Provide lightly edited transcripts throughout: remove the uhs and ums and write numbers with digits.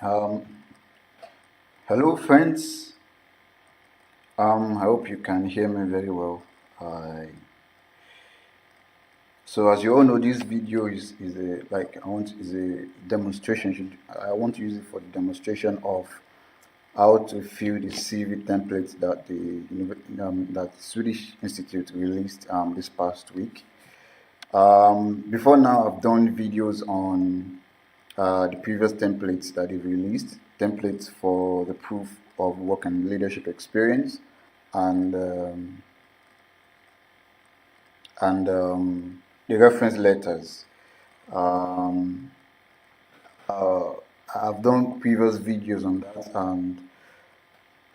Um, Hello, friends. I hope you can hear me very well. So, as you all know, this video is a is a demonstration. I want to use it for the demonstration of how to fill the CV template that that Swedish Institute released this past week. Before now, I've done videos on the previous templates that they've released, templates for the proof of work and leadership experience, and um, and the reference letters. Um, uh, I've done previous videos on that, and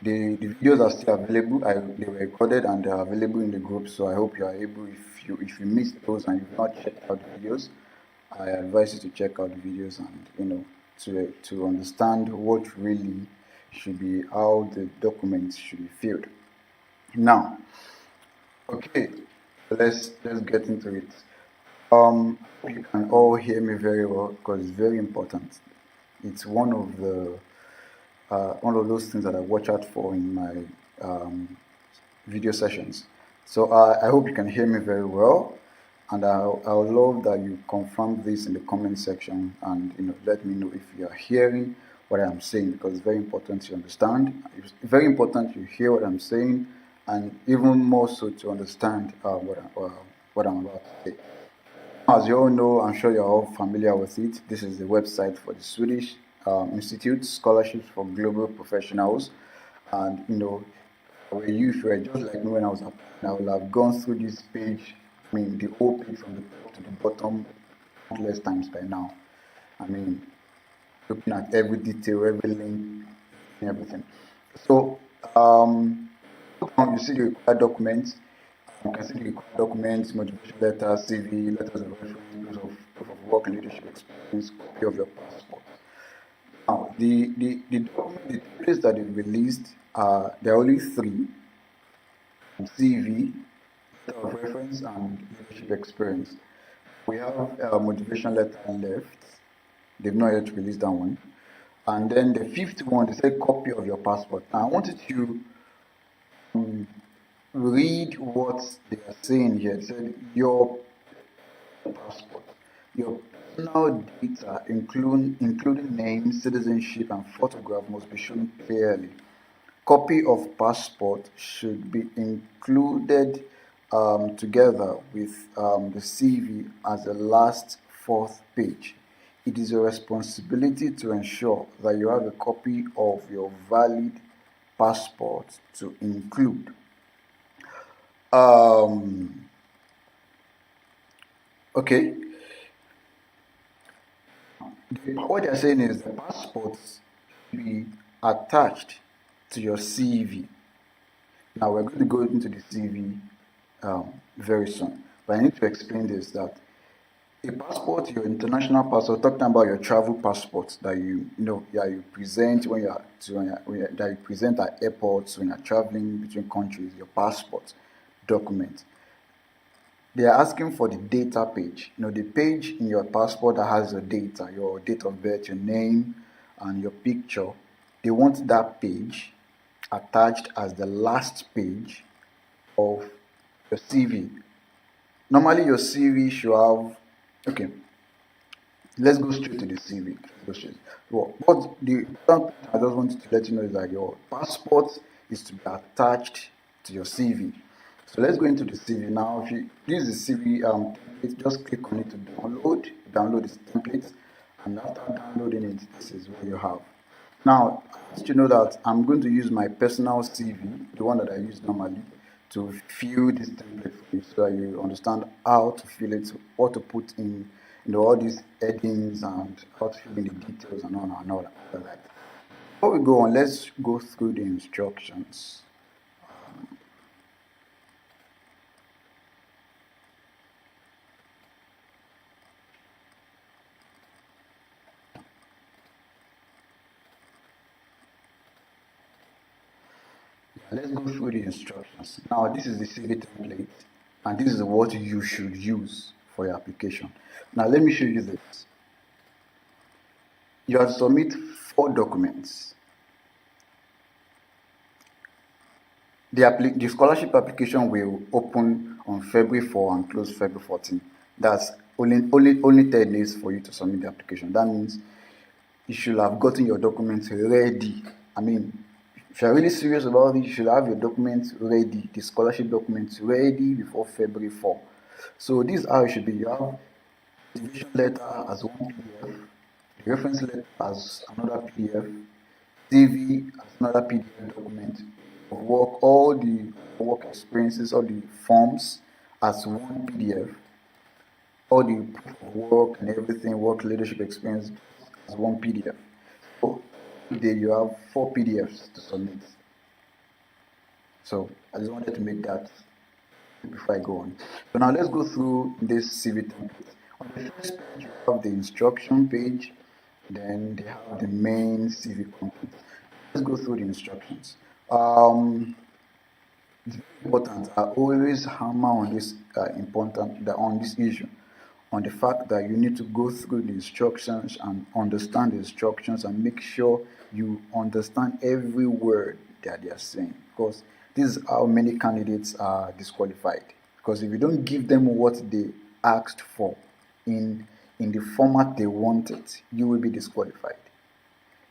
the videos are still available. They were recorded and they are available in the group. So I hope you are able, if you missed those and you've not checked out the videos, I advise you to check out the videos and to understand what really should be, how the documents should be filled. Now, okay, let's get into it. You can all hear me very well because it's very important. It's one of those things that I watch out for in my video sessions. So I hope you can hear me very well, and I would love that you confirm this in the comment section and let me know if you are hearing what I'm saying, because it's very important to understand. It's very important you hear what I'm saying, and even more so to understand what I'm about to say. As you all know, I'm sure you're all familiar with it. This is the website for the Swedish Institute, Scholarships for Global Professionals. And if you were just like me when I was applying, I would have gone through this page, the whole page from the top to the bottom countless times by now. Looking at every detail, every link, and everything. So, you see the required documents. You can see the required documents, motivation letter, CV, letters of reference, proof of work and leadership experience, copy of your passport. Now, the templates that they've released, there are only three: CV, letter of reference, and leadership experience. We have a motivation letter left. They've not yet released that one. And then the fifth one, they say copy of your passport. Now, I wanted to read what they are saying here. It said your passport, your personal data, including name, citizenship, and photograph, must be shown clearly. Copy of passport should be included together with the CV as the last fourth page. It is your responsibility to ensure that you have a copy of your valid passport to include. Okay, what they're saying is the passports should be attached to your CV. Now we're going to go into the CV very soon, but I need to explain this, that a passport, your international passport, talking about your travel passport that you present that you present at airports when you're traveling between countries, your passport document. They are asking for the data page. The page in your passport that has your data, your date of birth, your name, and your picture. They want that page attached as the last page of your CV. Normally, your CV should have. Okay, let's go straight to the CV. What the important thing I just wanted to let you know is that your passport is to be attached to your CV. So let's go into the CV now. If you use the CV template, just click on it to download this template, and after downloading it, this is what you have. Now, I want you to know that I'm going to use my personal CV, the one that I use normally, to fill this template for you, so that you understand how to fill it, what to put in, all these headings, and how to fill in the details and all that. Before we go on, let's go through the instructions. Let's go through the instructions. Now, this is the CV template, and this is what you should use for your application. Now, let me show you this. You have to submit 4 documents. The scholarship application will open on February 4 and close February 14. That's only 10 days for you to submit the application. That means you should have gotten your documents ready. I mean, if you're really serious about it, you should have your documents ready, the scholarship documents ready before February 4. So this is how it should be. You have the motivation letter as one PDF, the reference letter as another PDF, CV as another PDF document of work, all the work experiences, all the forms as one PDF, all the proof of work and everything, work leadership experience as one PDF. So today you have 4 PDFs to submit. So I just wanted to make that before I go on. So now let's go through this CV template. On the first page you have the instruction page, then they have the main CV content. Let's go through the instructions. It's very important. I always hammer on this on this issue, on the fact that you need to go through the instructions and understand the instructions and make sure you understand every word that they are saying, because this is how many candidates are disqualified. Because if you don't give them what they asked for in the format they wanted, you will be disqualified.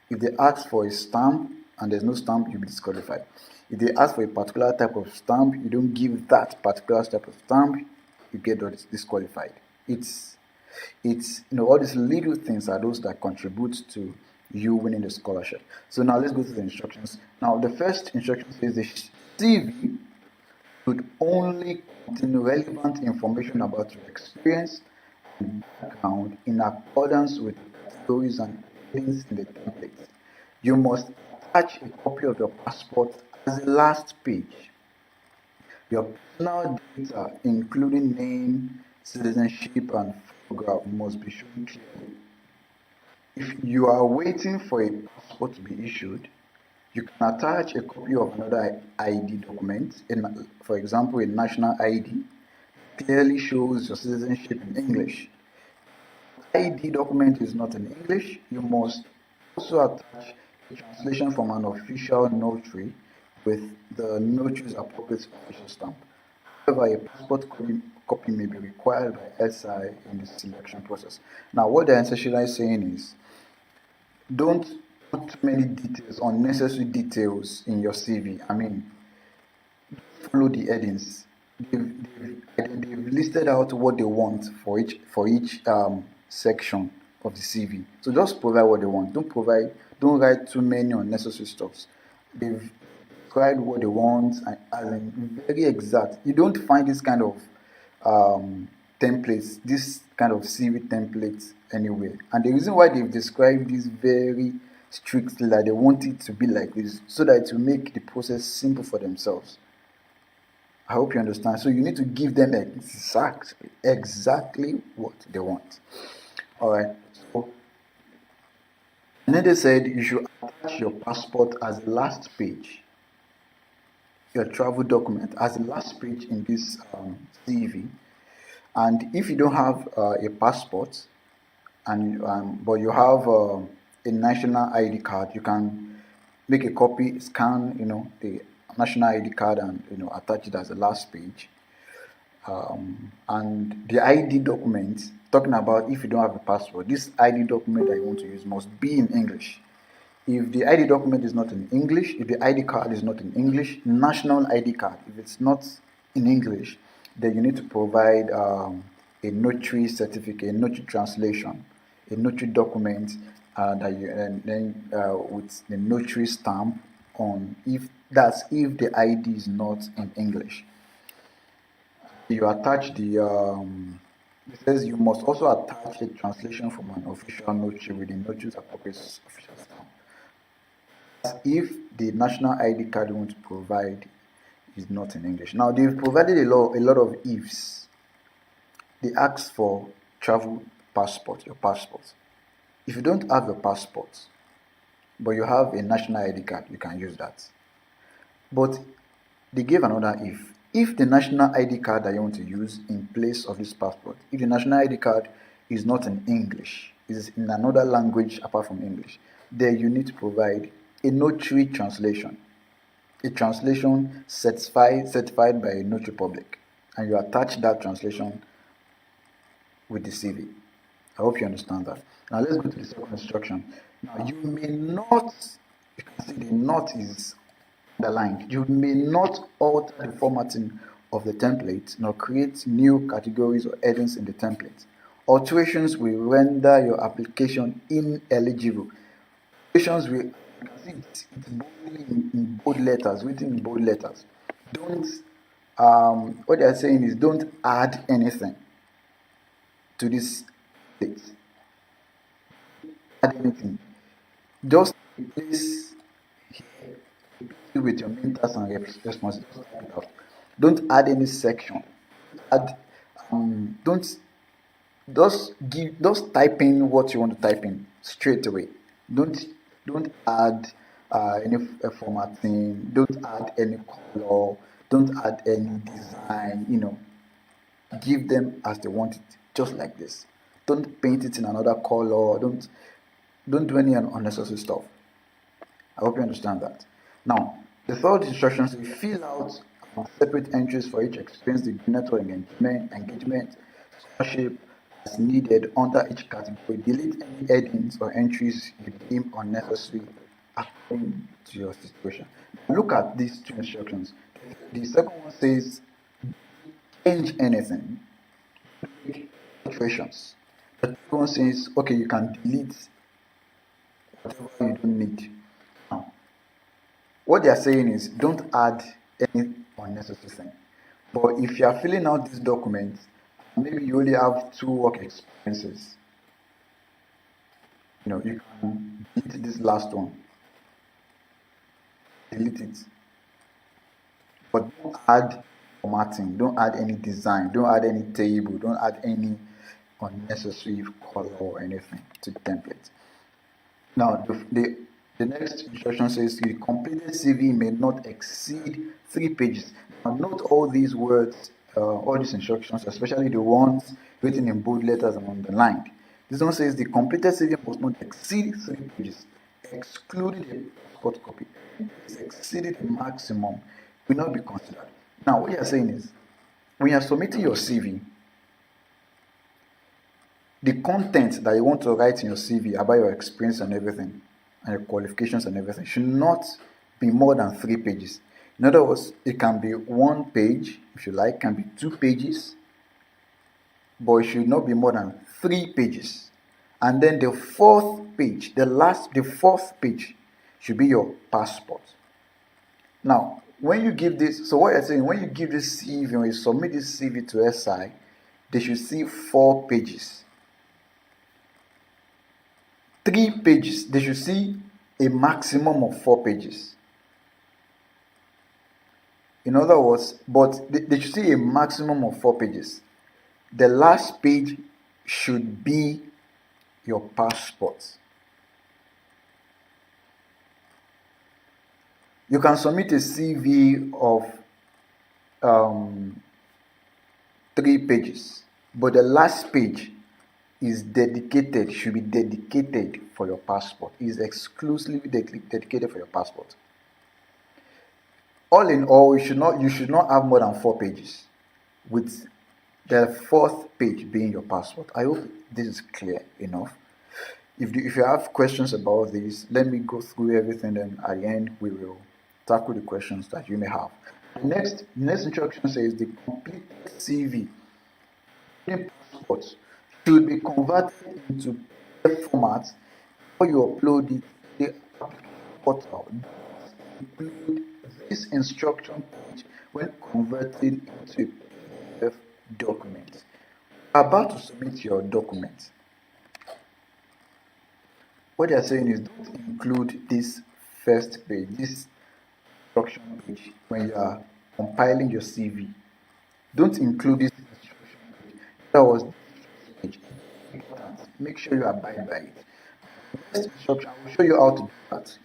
If they ask for a stamp and there's no stamp, you'll be disqualified. If they ask for a particular type of stamp, you don't give that particular type of stamp, you get disqualified. It's all these little things are those that contribute to you winning the scholarship. So now let's go through the instructions. Now the first instruction says the CV should only contain relevant information about your experience and background in accordance with the categories and headings in the template. You must attach a copy of your passport as the last page. Your personal data, including name, citizenship, and photograph, must be shown clearly. If you are waiting for a passport to be issued, you can attach a copy of another ID document, for example, a national ID, clearly shows your citizenship in English. ID document is not in English, you must also attach a translation from an official notary with the notary's appropriate official stamp. However, a passport copy may be required by SI in the selection process. Now, what they're essentially saying is, don't put too many details, unnecessary details in your CV. I mean, follow the headings. They've listed out what they want for each section of the CV. So just provide what they want. Don't write too many unnecessary stuffs. They've described what they want and as in very exact. You don't find this kind of templates, this kind of CV templates anywhere. And the reason why they've described this very strictly, like they want it to be like this, so that it will make the process simple for themselves. I hope you understand. So you need to give them exactly what they want. All right. So, and then they said you should attach your passport as the last page, your travel document as the last page in this CV. And if you don't have a passport, but you have a national ID card, you can make a copy, scan, the national ID card, and attach it as the last page. And the ID document, talking about if you don't have a passport, this ID document that you want to use must be in English. If the ID document is not in English, if the ID card is not in English, national ID card, if it's not in English, then you need to provide a notary certificate, a notary translation, a notary document with the notary stamp on, if the ID is not in English. You attach it says you must also attach a translation from an official notary with the notary's appropriate official stamp. As if the national ID card you want to provide is not in English. Now they've provided a lot of ifs. They ask for travel passport, your passport. If you don't have a passport, but you have a national ID card, you can use that. But they gave another if. If the national ID card that you want to use in place of this passport, if the national ID card is not in English, is in another language apart from English, there you need to provide a notary translation, a translation certified by a notary public, and you attach that translation with the CV. I hope you understand that. Now let's go to the second instruction. Now you may not, you can see the not is underlined. You may not alter the formatting of the template nor create new categories or headings in the template. Alterations will render your application ineligible. Alterations will, you can see it's boldly in bold letters, written in bold letters. Don't, what they are saying is don't add anything to this template. Add anything. Just replace here with your main tasks and responsibilities. Don't add any section. Add, don't just type in what you want to type in straight away. Don't add any formatting. Don't add any color. Don't add any design. Give them as they want it, just like this. Don't paint it in another color. Don't do any unnecessary stuff. I hope you understand that. Now, the third instruction is fill out separate entries for each experience, the network engagement, scholarship as needed under each category. Delete any headings or entries you deem unnecessary according to your situation. Look at these two instructions. The second one says change anything, make alterations. The third one says, okay, you can delete whatever you don't need. Now, what they are saying is don't add any unnecessary thing. But if you are filling out this document, maybe you only have 2 work experiences, you can delete this last one. Delete it. But don't add formatting, don't add any design, don't add any table, don't add any unnecessary color or anything to the template. Now, the next instruction says the completed CV may not exceed 3 pages. Now, note all these words, all these instructions, especially the ones written in bold letters and underlined. This one says the completed CV must not exceed 3 pages, excluding the passport copy. If it's exceeded the maximum, will not be considered. Now, what you are saying is, when you are submitting your CV, the content that you want to write in your CV about your experience and everything, and your qualifications and everything, should not be more than 3 pages. In other words, it can be 1 page, if you like, can be 2 pages, but it should not be more than 3 pages. And then the 4th page, the 4th page, should be your passport. Now, when you give this, so what you're saying, when you give this CV, when you submit this CV to SI, they should see 4 pages. 3 pages, they should see a maximum of 4 pages. In other words, but they should see a maximum of 4 pages. The last page should be your passport. You can submit a CV of 3 pages, but the last page should be dedicated for your passport. It is exclusively dedicated for your passport. All in all, you should not have more than 4 pages, with the 4th page being your passport. I hope this is clear enough. If you have questions about this, let me go through everything, and at the end we will tackle the questions that you may have. The next instruction says the complete CV and passport should be converted into PDF format before you upload it to the application portal. Include this instruction page when converting into a PDF document. About to submit your document. What they are saying is don't include this first page, this instruction page, when you are compiling your CV. Don't include this instruction page. That was page. Important. Make sure you abide by it. Next instruction, I will show you how to do that.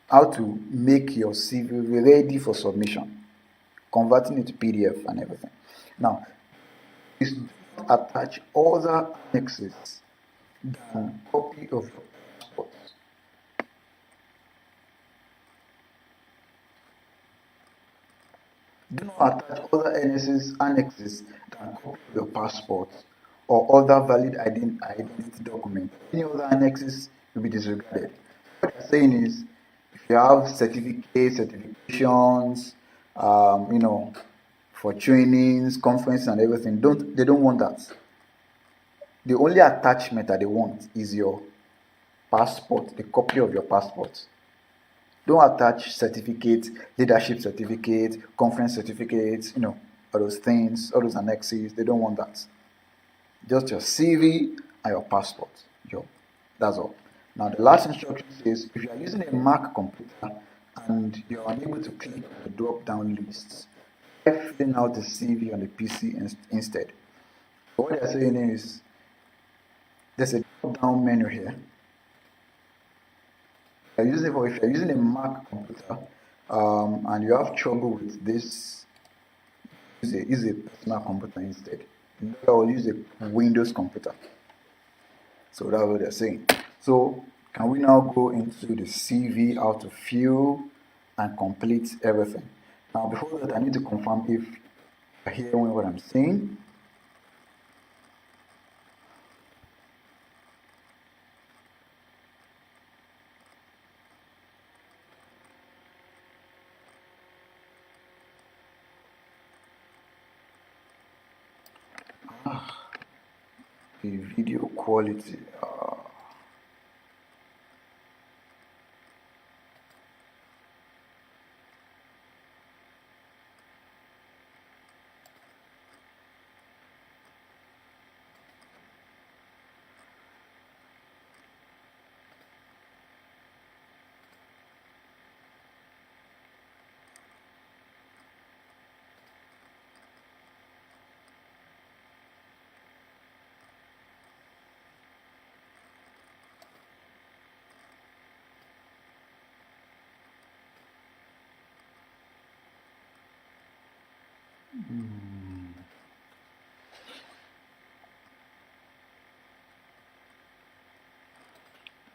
How to make your CV ready for submission, converting it to PDF and everything. Now, please do not attach other annexes than copy of your passport Do not attach other annexes than copy of your passport or other valid identity document. Any other annexes will be disregarded. What they're saying is, if you have certificates, certifications, for trainings, conferences, and everything, they don't want that. The only attachment that they want is your passport, the copy of your passport. Don't attach certificates, leadership certificates, conference certificates, all those things, all those annexes. They don't want that. Just your CV and your passport. That's all. Now the last instruction says if you are using a Mac computer and you are unable to click on the drop-down lists, try filling out the CV on the PC instead. So what they're saying is there's a drop-down menu here. If you're using a Mac computer and you have trouble with this, use a personal computer instead. Or use a Windows computer. So that's what they're saying. So can we now go into the CV, how to fill and complete everything? Now before that, I need to confirm if you're hearing what I'm saying. The video quality.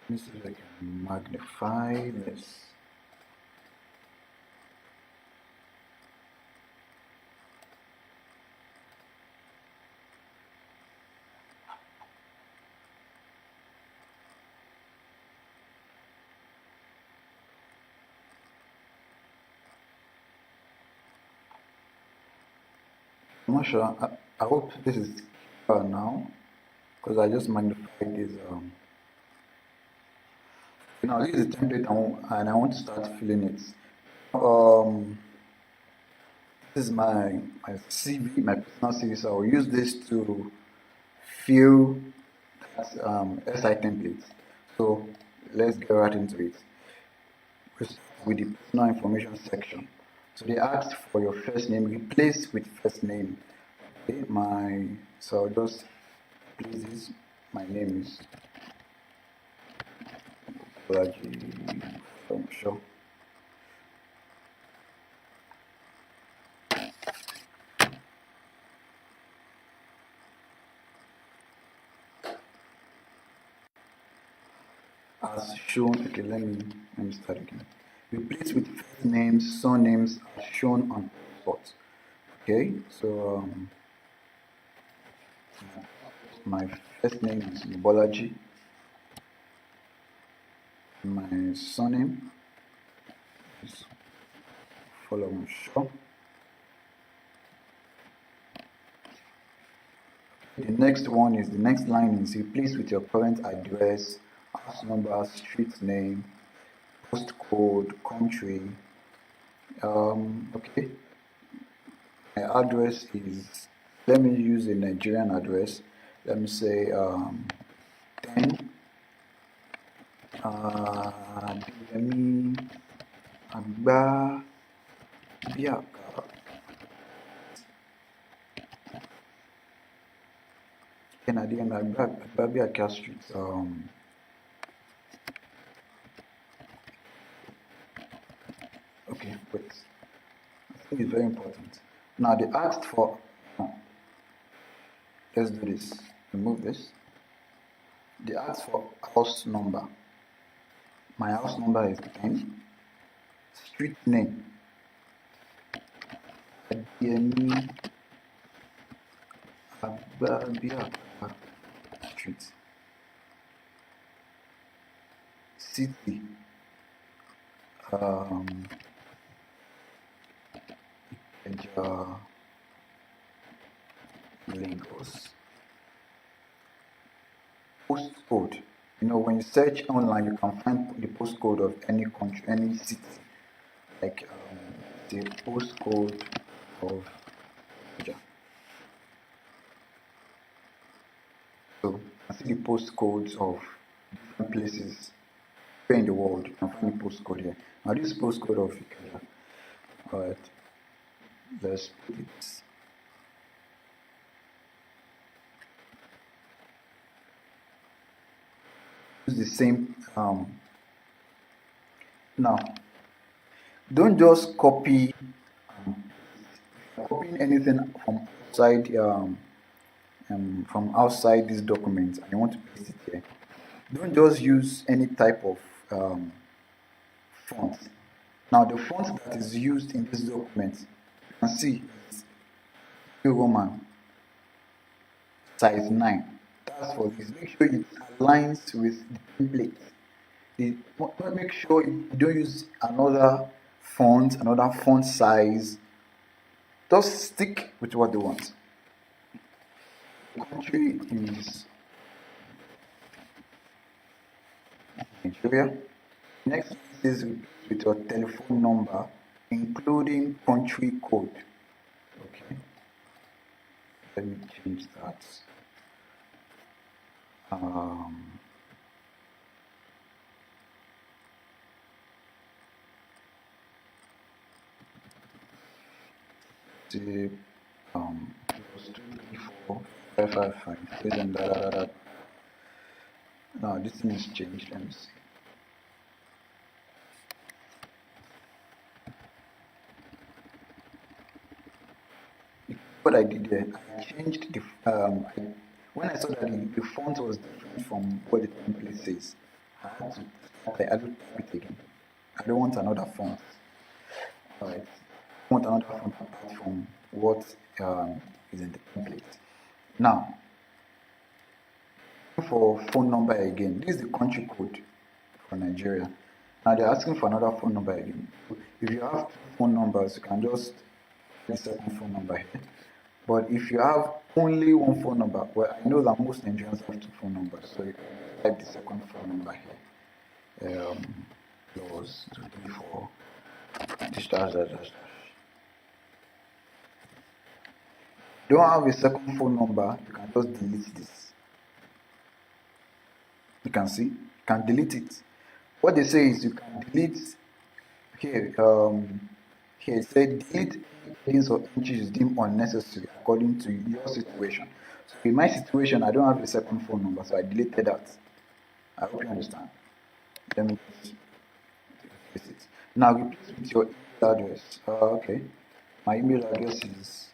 Let me see if I can magnify this. I'm not sure. I hope this is clear now because I just magnified this. Now this is the template and I want to start filling it. This is my CV, my personal CV. So I'll use this to fill that SI template. So let's get right into it. We start with the personal information section. So they asked for your first name, replace with first name. Okay, so I'll just place this. My name is Bolaji from Shaw. As shown, okay, let me start again. Replace with first names, surnames as shown on passport. Okay, so my first name is Bolaji. My surname is following Shaw. The next line is replace with your current address, house number, street name, postcode, country. Okay. My address is, let me use a Nigerian address. Let me say 10 Bimi Agba Biaka. Canadian Agba Biaka Street. Okay, wait. I think it's very important. Now they asked for, let's do this, remove this. They asked for house number. My house number is 10. Street name. Adeyemi Agbabiaka Street, City, um, Ikeja, Lagos. Postcode. When you search online, you can find the postcode of any country, any city. Like the postcode of Ikeja. So you can see the postcodes of different places in the world. You can find the postcode here. Now this postcode of Ikeja. Alright, let's put it. Use the same. Now, don't just copying anything from outside this document, and you want to paste it here. Don't just use any type of font. Now, the font that is used in this document, you can see is Roman size 9. That's for this. Make sure it aligns with the template. Make sure you don't use another font size. Just stick with what they want. The country is Nigeria. Next is with your telephone number, including country code. Okay. Let me change that. The plus 234 555. Now this thing is changed. Let me see. What I did there, I changed the when I saw that the font was different from what the template says, I had to type it again. I don't want another font. Alright. I want another font apart from what is in the template. Now, for phone number again, this is the country code for Nigeria. Now they're asking for another phone number again. If you have two phone numbers, you can just put the second phone number here. But if you have only one phone number, well, I know that most Nigerians have two phone numbers, so you can type the second phone number here. Plus 234 dash. Don't have a second phone number, you can just delete this. You can see, you can delete it. What they say is you can delete here. Here it said delete headings or entries deemed unnecessary according to your situation. So in my situation, I don't have a second phone number, so I deleted that. I hope you understand. Let me replace it. Now replace with your email address. Okay. My email address is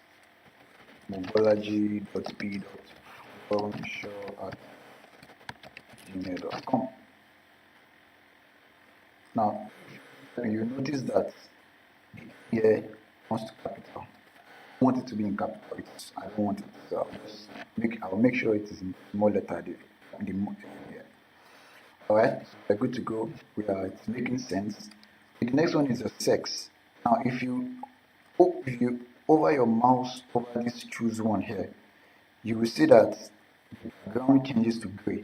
mobolaji.p.funshaw@gmail.com. Now you notice that here wants to capital. I want it to be in capital. I don't want it. So I'll make sure it is in small letter. Here. All right. So we're good to go. It's making sense. The next one is your sex. Now, if you over your mouse over this choose one here, you will see that the background changes to gray,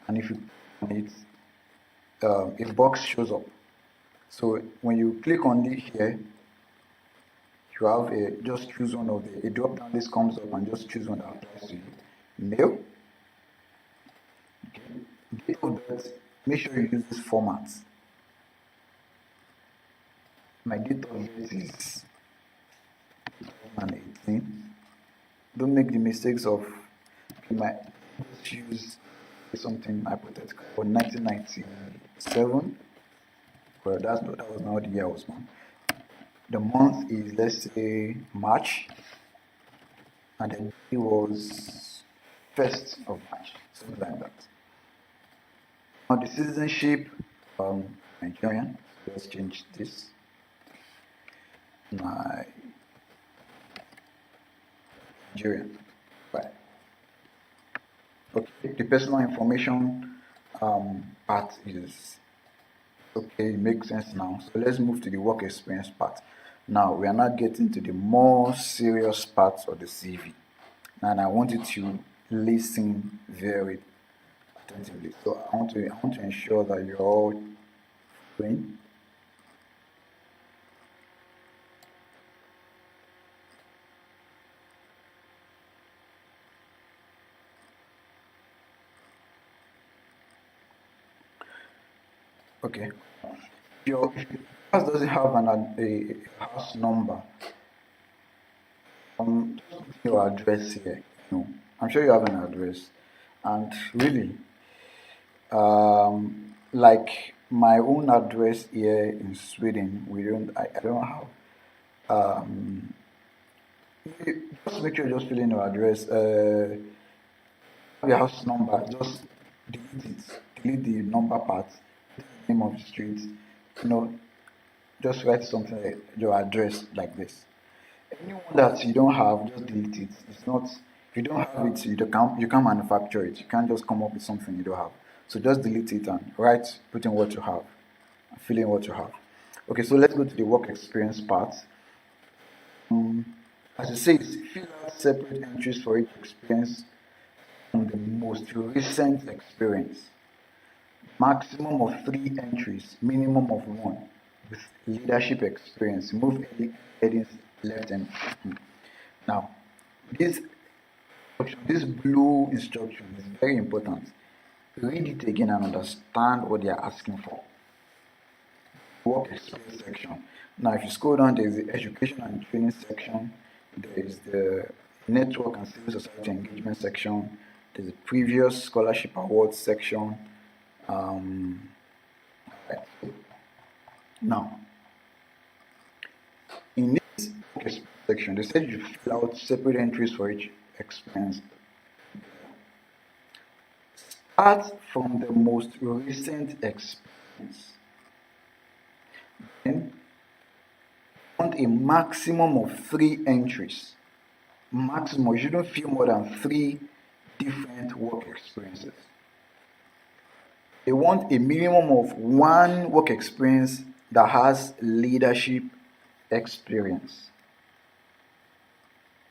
and if you click on it, a box shows up. So when you click on it here, you have just choose one of a drop down list comes up and just choose one that applies to you. Male. Okay. Date of birth. Make sure you use this format. My date of birth is 2018. Don't make the mistakes of choose something hypothetical for 1997. Well, that was not the year I was born. The month is, let's say, March, and the day was 1st of March, something like that. Now the citizenship, Nigerian. Let's change this. Nigerian. Right. Okay, the personal information part is okay, it makes sense now. So let's move to the work experience part. Now we are not getting to the more serious parts of the CV. And I want you to listen very attentively. So I want to ensure that you're all doing. Okay. If your house doesn't have a house number, just put your address here. I'm sure you have an address, and really, like my own address here in Sweden, I don't have. Just make sure you just fill in your address. Your house number, just delete it. Delete the number part, name of the street. You know, just write something like your address like this. Anyone that you don't have, just delete it. It's not if you don't have it, you can't manufacture it. You can't just come up with something you don't have. So just delete it and put in what you have, fill in what you have. Okay, so let's go to the work experience part. As it says, fill out separate entries for each experience on the most recent experience. Maximum of 3 entries, minimum of 1 with leadership experience. Move any headings left and now this this blue instruction is very important. Read it again and understand what they are asking for. Work experience section. Now if you scroll down, there is the education and training section, there is the network and civil society engagement section, there's the previous scholarship awards section. Right. Now, in this section, they said you fill out separate entries for each expense. Start from the most recent expense. Then, want a maximum of 3 entries. Maximum, you shouldn't fill more than 3 different work experiences. They want a minimum of 1 work experience that has leadership experience.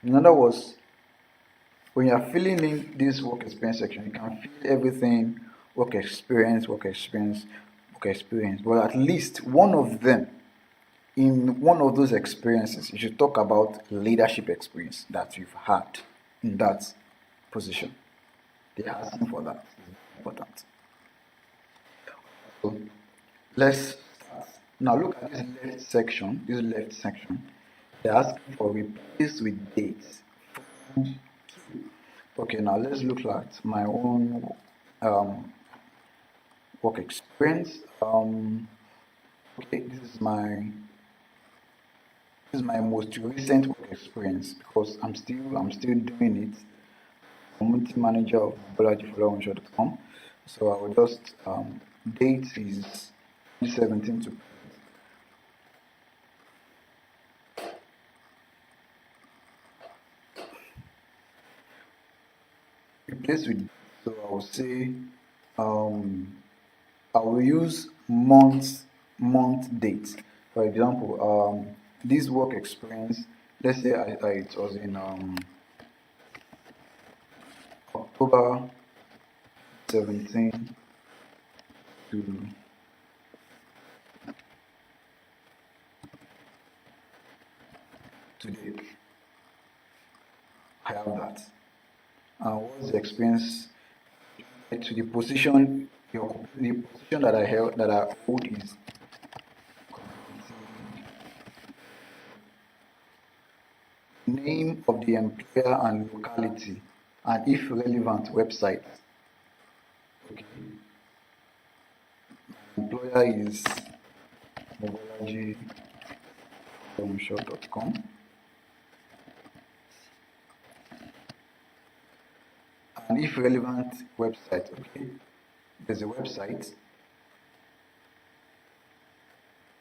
In other words, when you are filling in this work experience section, you can fill everything work experience, work experience, work experience. But at least one of them, in one of those experiences, you should talk about leadership experience that you've had in that position. They are asking for that. It's important. So let's start. Now look at this left section. This left section. They're asking for replace with dates. Okay, now let's look at my own work experience. Okay, this is my most recent work experience because I'm still doing it. Community manager of bolajifolawunsho.com. So I will just date is 2017 to replace with. So I will say I will use month date. For example, this work experience, let's say it was in October 17 to today. I have that. What's the experience to the position? The position that I hold is name of the employer and locality, and if relevant, website. Okay. Employer is bolajifolawunsho.com, and if relevant, website. Okay, there's a website.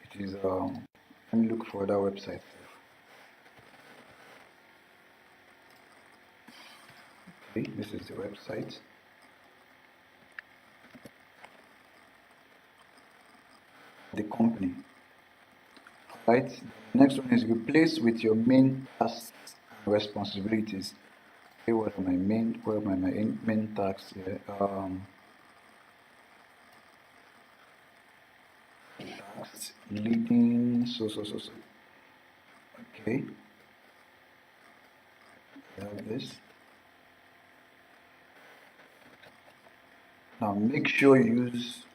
It is let me look for that website. Okay, this is the website. The company. Right. The next one is replace with your main tasks and responsibilities. Okay, what are my main tasks here? Tasks, leading, so. Okay, I have this. Now make sure you use.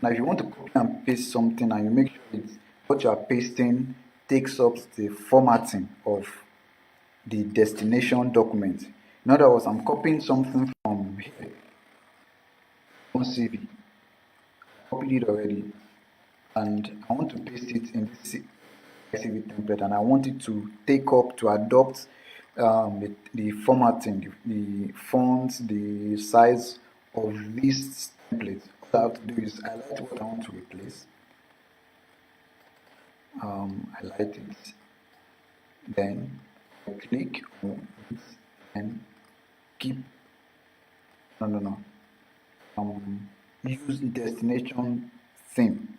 Now, if you want to copy and paste something, and you make sure it's what you are pasting takes up the formatting of the destination document. In other words, I'm copying something from here on CV. Copied it already, and I want to paste it in this CV template, and I want it to take up to adopt the formatting, the fonts, the size of this template. What I have to do is highlight what I want to replace. Highlight it, then I click on it and keep. No. Use destination theme.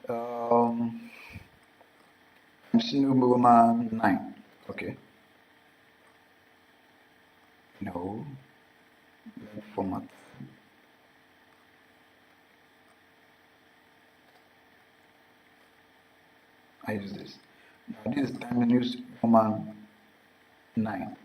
Um, Roman 9. Okay. No. Format. I use this. Now this is time use Roman 9.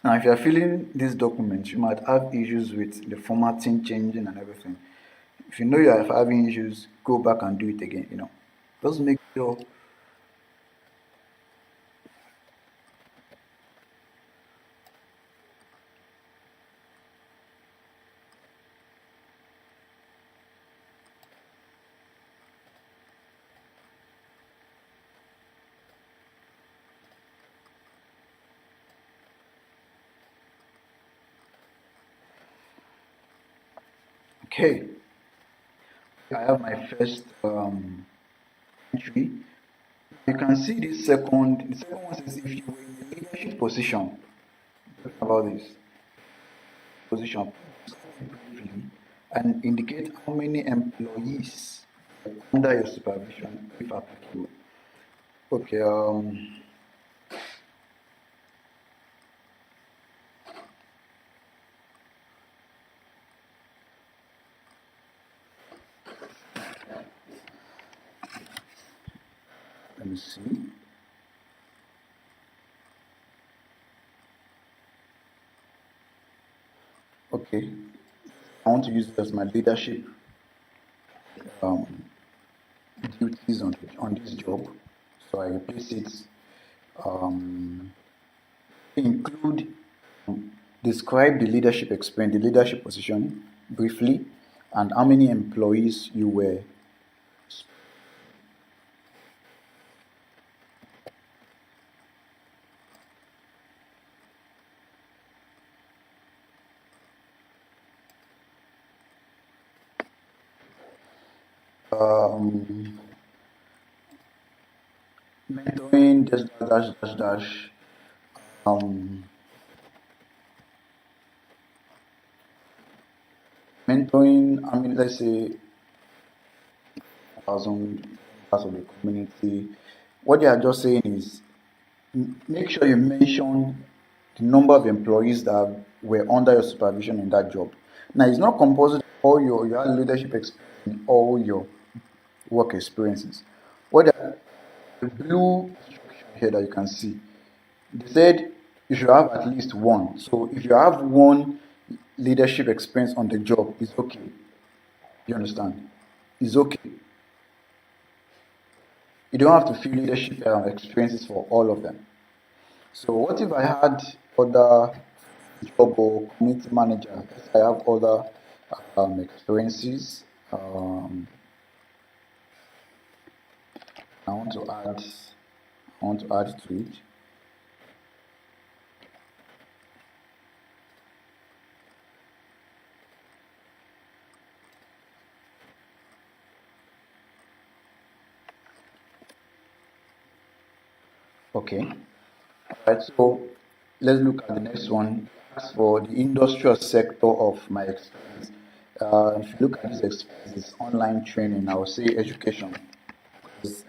Now, if you are filling this document, you might have issues with the formatting changing and everything. If you know you are having issues, go back and do it again. Just make sure. Okay, I have my first entry. You can see the second one says if you were in a leadership position. About this position briefly and indicate how many employees under your supervision, if applicable. Okay, let me see. Okay, I want to use it as my leadership um, duties on this job. So I replace it. Um, include describe the leadership experience, the leadership position briefly, and how many employees you were. Um, mentoring dash. Um, mentoring. I mean, let's say 1,000 parts of the community. What they are just saying is make sure you mention the number of employees that were under your supervision in that job. Now, it's not compulsory all your leadership experience in all your work experiences. What the blue instruction here that you can see, they said you should have at least one. So if you have one leadership experience on the job, it's okay. You understand? is okay. You don't have to fill leadership experiences for all of them. So what if I had other job or community manager? If I have other experiences, I want to add. I want to add to it. Okay. Right. So let's look at the next one. As for the industrial sector of my experience, if you look at these experiences, online training, I would say education. Is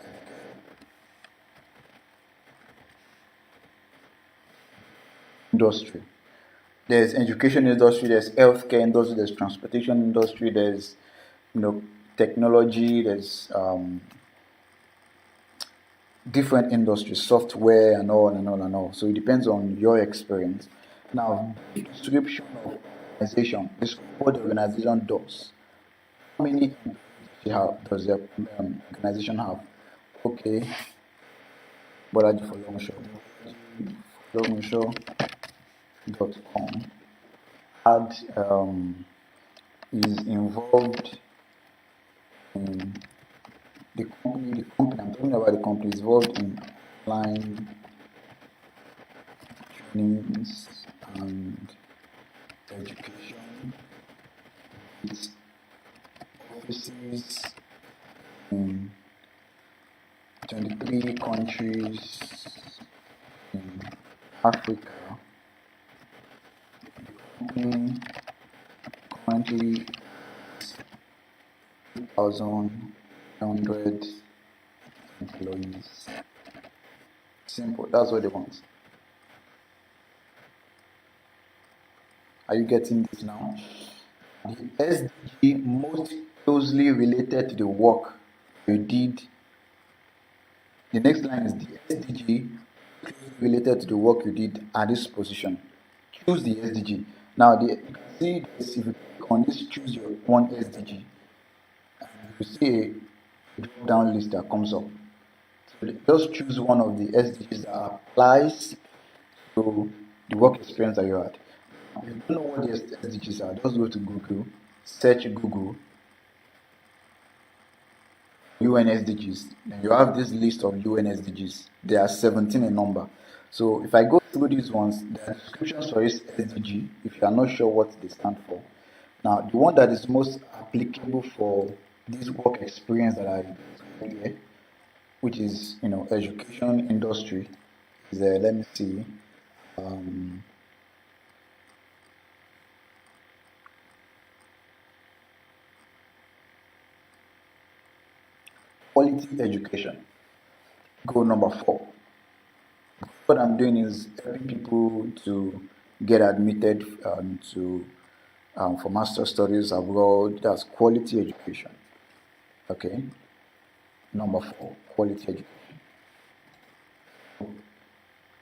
industry. There's education industry, there's healthcare industry, there's transportation industry, there's technology, there's different industries, software and all and all and all. So it depends on your experience. Now, description of organization. Describe what the organization does. How many employees does the organization have? Okay, Bolaji for longshow.com had is involved in I'm talking about the company is involved in online trainings and education. Its offices in 23 countries in Africa. Company currently 2,100 employees. Simple. That's what they want. Are you getting this now? The SDG most closely related to the work you did. The next line is the SDG closely related to the work you did at this position. Choose the SDG. Now, you can see this, if you click on this, choose your one SDG. You see a drop down list that comes up. So just choose one of the SDGs that applies to the work experience that you had. If you don't know what the SDGs are, just go to Google, search Google UN SDGs. Then you have this list of UN SDGs. There are 17 in number. So if I go through these ones, there are descriptions for each SDG if you are not sure what they stand for. Now, the one that is most applicable for this work experience that I described here, which is education industry, is let me see. Quality education. Goal number 4. What I'm doing is helping people to get admitted to for master studies abroad. That's quality education. Okay. Number 4, quality education.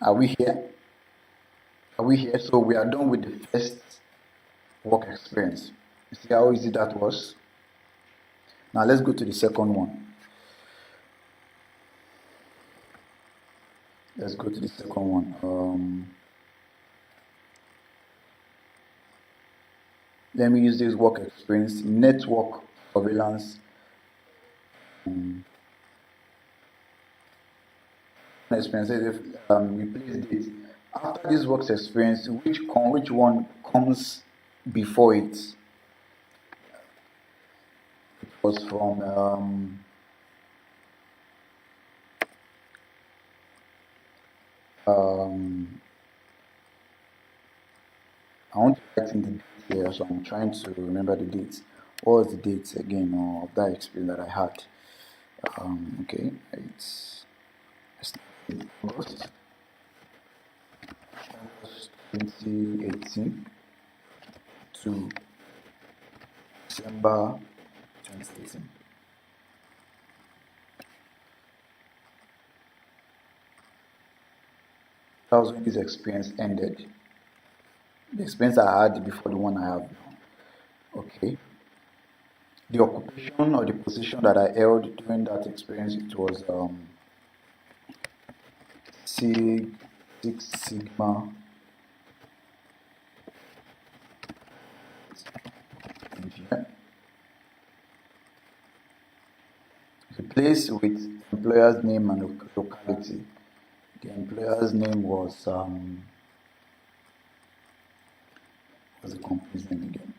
Are we here? Are we here? So we are done with the first work experience. You see how easy that was? Now let's go to the second one. Let's go to the second one. Let me use this work experience, network surveillance. Experience if replace date. After this work experience, which one comes before it? It was from I want to write in the date here, so I'm trying to remember the dates. What was the dates again of that experience that I had? Okay, it's August 2018 to December 2018. That was when this experience ended. The experience I had before the one I have now. Okay. The occupation or the position that I held during that experience, it was Six Sigma engineer. The place with employer's name and locality. The employer's name was the company's name again?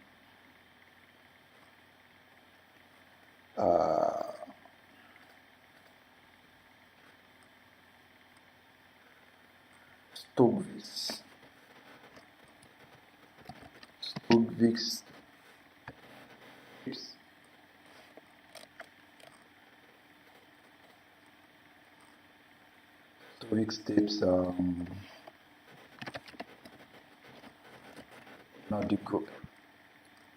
Stogvis. Stogvis. Stogvis tips. Not the group.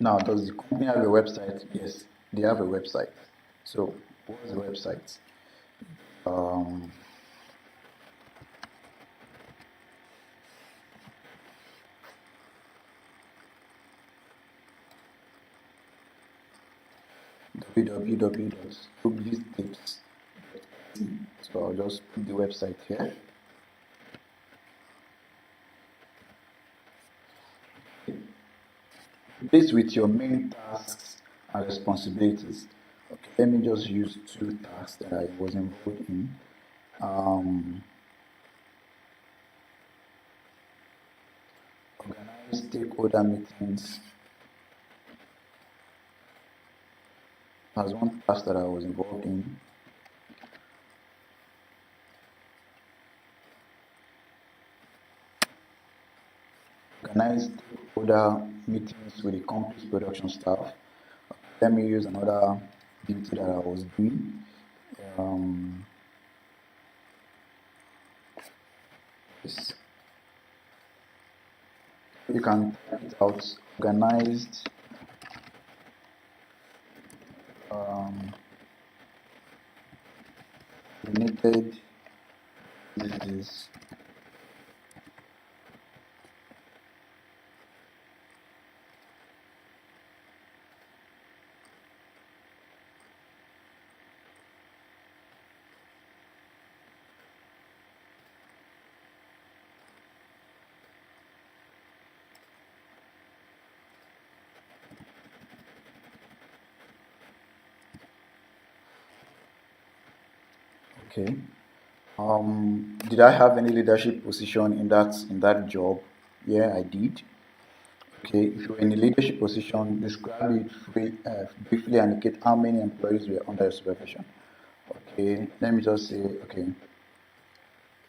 Now, does the company have a website? Yes, they have a website. So, what's the website? Um, www.stogvistips. So, I'll just put the website here. This with your main tasks and responsibilities. Okay, let me just use two tasks that I was involved in. Organize stakeholder meetings as one task that I was involved in. Organize stakeholder meetings with the company's production staff. Let me use another duty that I was doing. Yes. You can type it out. Organized related diseases. Okay. Did I have any leadership position in that job? Yeah, I did. Okay, if you're in a leadership position, describe it briefly and indicate how many employees were under your supervision. Okay, let me just say, okay,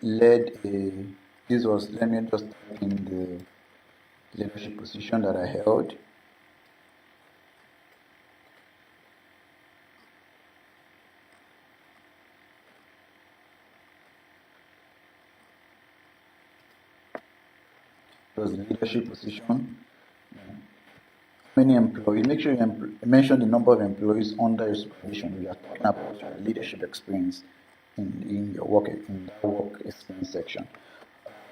led a, this was, let me just type in the leadership position that I held. It was the leadership position. Many employees, make sure you mention the number of employees under your supervision. We are talking about your leadership experience in your work, in that work experience section.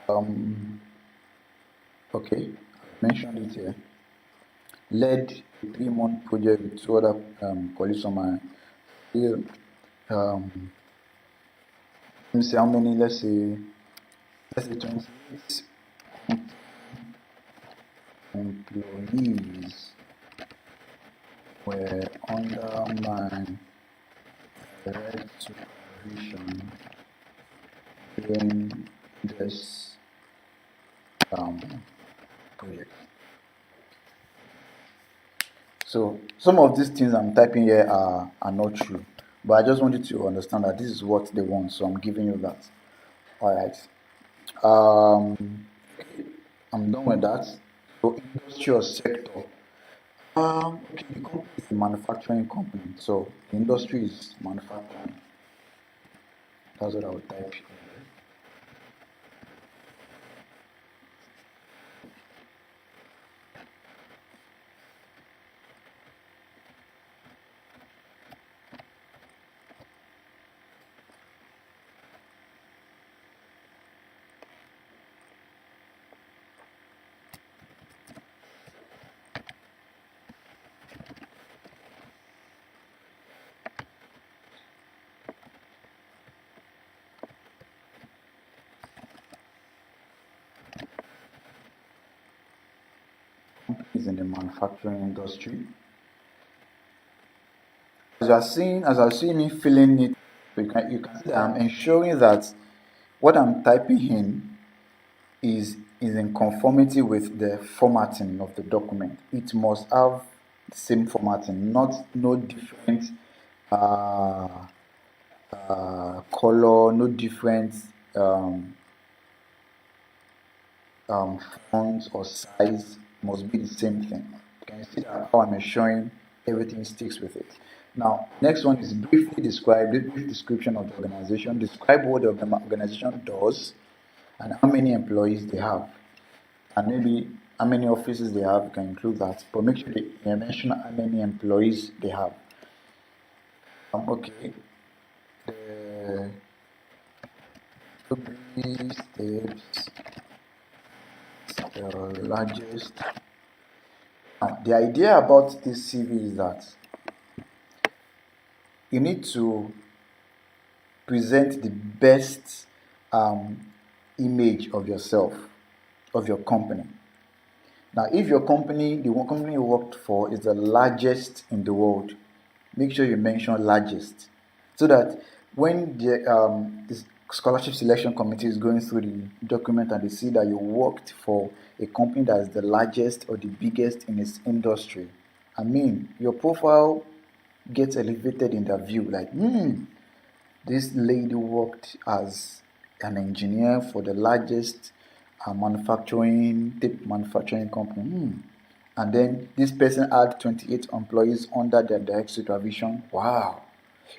Okay, I mentioned it here. Led a 3-month project with two other colleagues on my field. Let me see how many, let's say 28 employees were under my direct supervision during this project. So some of these things I'm typing here are not true, but I just want you to understand that this is what they want, so I'm giving you that. All right. I'm done with that. So industrial sector. Okay, the company is a manufacturing company, so the industry is manufacturing. That's what I would type. company is in the manufacturing industry. As you see me filling it, you can see that I'm ensuring that what I'm typing in is in conformity with the formatting of the document. It must have the same formatting, no different uh, color, no different um, font or size. Must be the same thing. You can see that how I'm ensuring everything sticks with it. Now, next one is brief description of the organization. Describe what the organization does and how many employees they have, and maybe how many offices they have. You can include that, but make sure they mention how many employees they have. Okay, the 3 steps, the largest. Now, the idea about this CV is that you need to present the best image of yourself, of your company. Now, if the one company you worked for is the largest in the world, make sure you mention largest, so that when the scholarship selection committee is going through the document and they see that you worked for a company that is the largest or the biggest in its industry, I mean, your profile gets elevated in their view. Like, this lady worked as an engineer for the largest tape manufacturing company. And then this person had 28 employees under their direct supervision. Wow.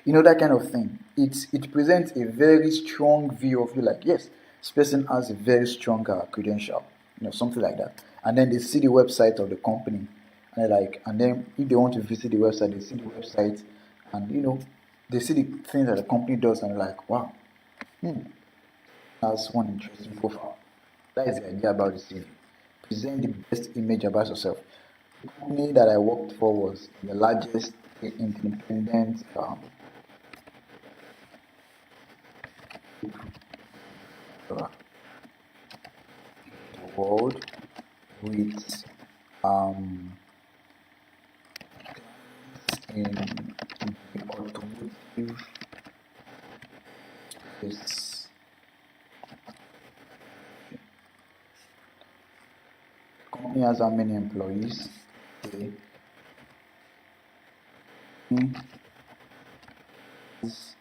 That kind of thing. It presents a very strong view of you, like, yes, this person has a very strong credential, something like that. And then they see the website of the company, and then if they want to visit the website, they see the website, and they see the things that the company does, and they're like, wow, that's one interesting profile. That is the idea about the CV. Present the best image about yourself. The company that I worked for was the largest independent world with in the automotive space. The company has how many employees? Okay. Has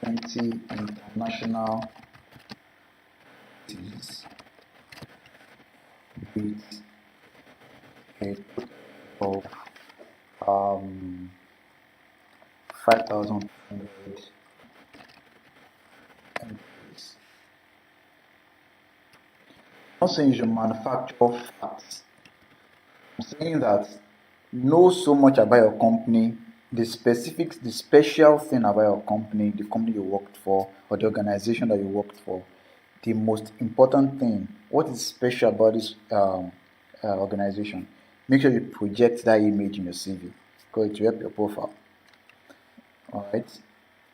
20 international cities with a total of 5,000 employees. I'm not saying you should manufacture facts. I'm saying that know so much about your company, the special thing about your company, the company you worked for, or the organization that you worked for. The most important thing, what is special about this organization? Make sure you project that image in your CV, because it will help your profile. All right.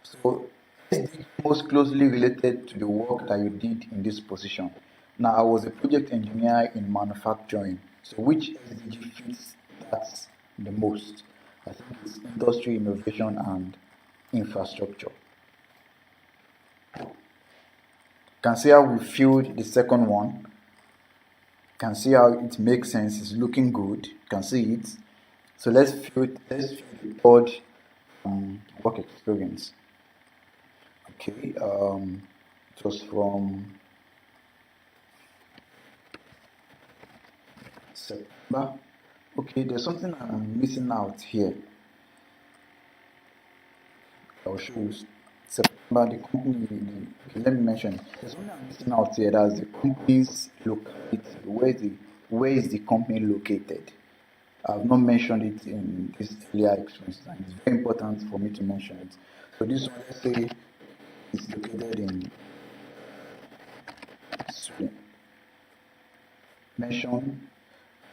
So SDG most closely related to the work that you did in this position. Now, I was a project engineer in manufacturing. So which SDG fits that the most? I think it's industry, innovation, and infrastructure. Can see how we filled the second one. Can see how it makes sense. It's looking good. Can see it. So let's fill the third work experience. Okay. It was from September. Okay, there's something I'm missing out here. I'll show you. September, the company. Okay, let me mention. There's something I'm missing out here. That's the company's locality. Where is the company located? I've not mentioned it in this earlier experience, and it's very important for me to mention it. So this one, let's say, is located in Sweden. Mention.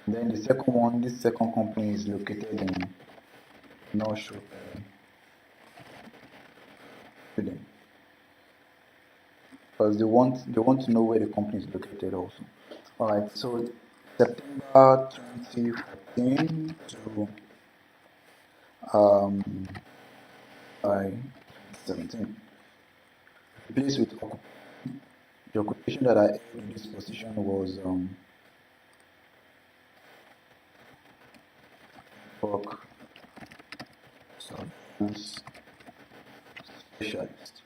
Then the second one, this second company is located in North Sweden, because they want to know where the company is located also. All right, so September 2014 to um, by 2017. Replaced with the occupation that I held in this position was work surveillance specialist.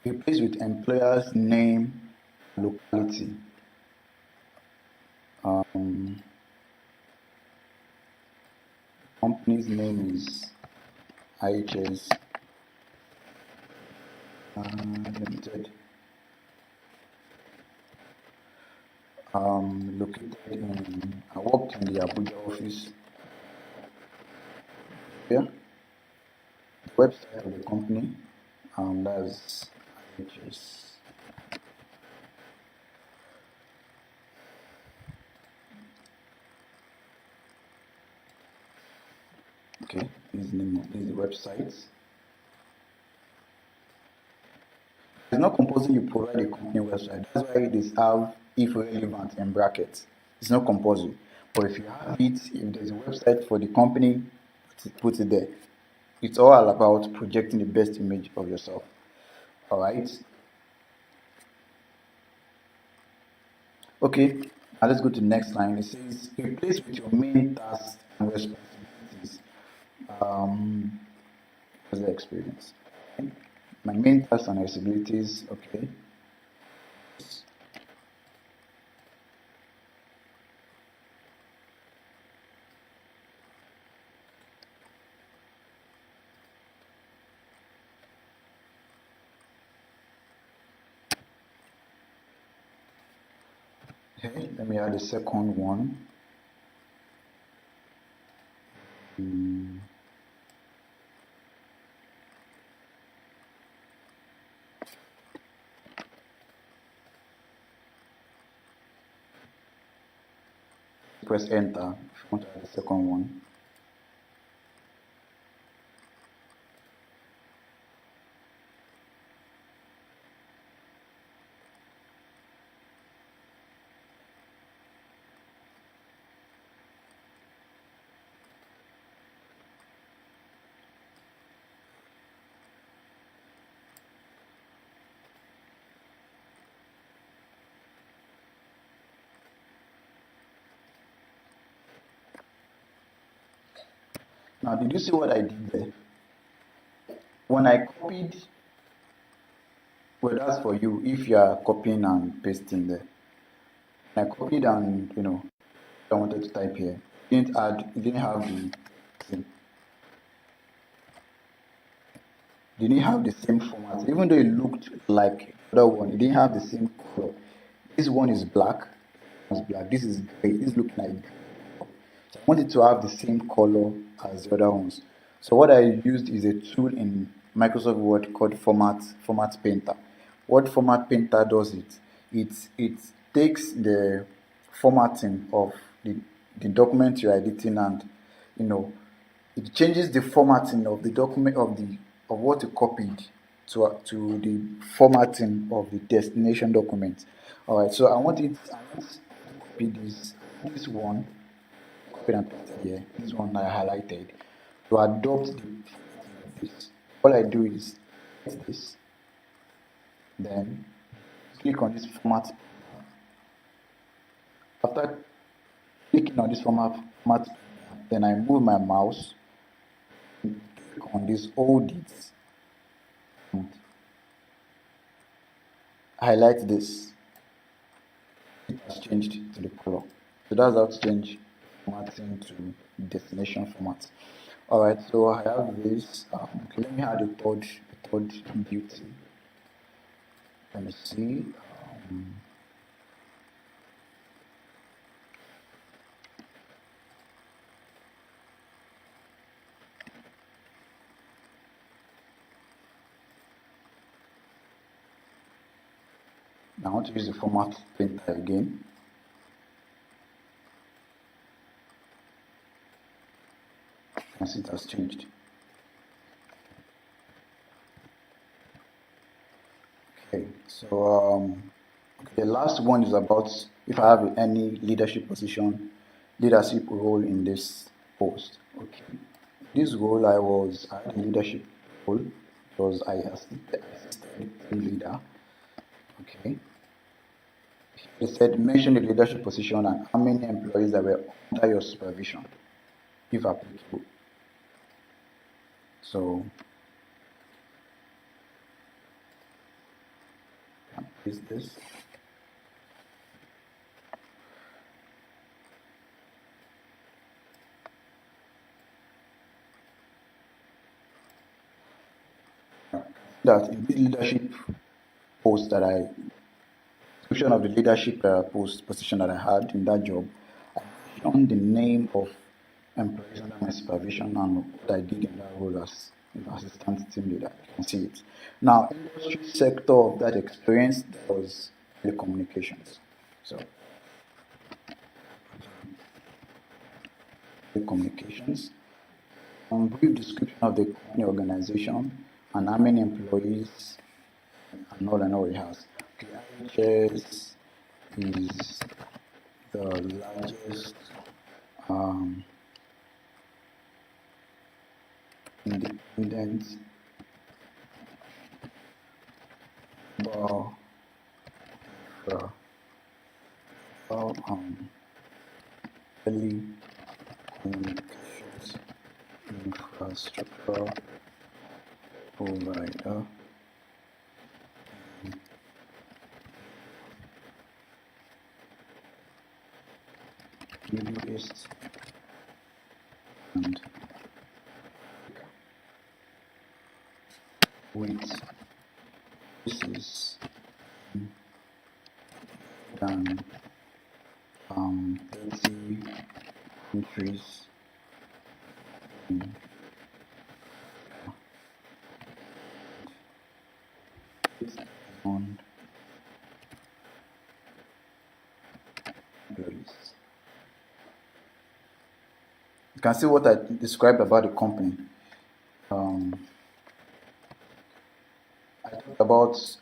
Replaced with employer's name, locality. Um, company's name is IHS Limited. Located in, I worked in the Abuja office. Yeah, the website of the company, that's IHS. Okay, this is the name of this is the website. It's not compulsory you provide a company website. That's why it is have if relevant in brackets. It's not compulsory. But if you have it, if there's a website for the company, put it there. It's all about projecting the best image of yourself. All right. Okay. Now let's go to the next line. It says replace with your main tasks and responsibilities. Um, what's the experience? Okay. My main tasks and responsibilities. Okay. Okay. Let me add the second one. Hmm. Press enter if you want to add the second one. Now, did you see what I did there? When I copied, well, that's for you if you are copying and pasting there. I copied and, I wanted to type here. It didn't have the same format. Even though it looked like the other one, it didn't have the same color. This one is black, this is gray, this looks like gray. So I want it to have the same color as the other ones. So what I used is a tool in Microsoft Word called Format Painter. What Format Painter does it takes the formatting of the document you're editing, and you know it changes the formatting of the document of what you copied to the formatting of the destination document. All right, so I want to copy this one, copy and paste it here. This one I highlighted to adopt this. All I do is this, then click on this format. After clicking on this format, then I move my mouse, click on this hold it, and highlight this. It has changed to the color. So that's how to change formatting to destination format. All right, so I have this. Okay, let me add a third beauty. Let me see. Now I want to use the format painter again. And see it has changed. Okay, so the last one is about if I have any leadership position, leadership role in this post. Okay, this role I had a leadership role because I assisted team leader. Okay, they said mention the leadership position and how many employees that were under your supervision, if applicable. So, is this? That in this leadership post that I description of the leadership post position that I had in that job, I mentioned the name of employees under my supervision and what I did in that role as assistant team leader. You can see it. Now, industry sector of that experience was telecommunications. So, telecommunications. Brief description of the company organization and how many employees and all it has. Okay, IHS is the largest um, independent bar for um, telecommunications infrastructure provider Middle East and with offices than 30 countries in on employees. You can see what I described about the company. I talked about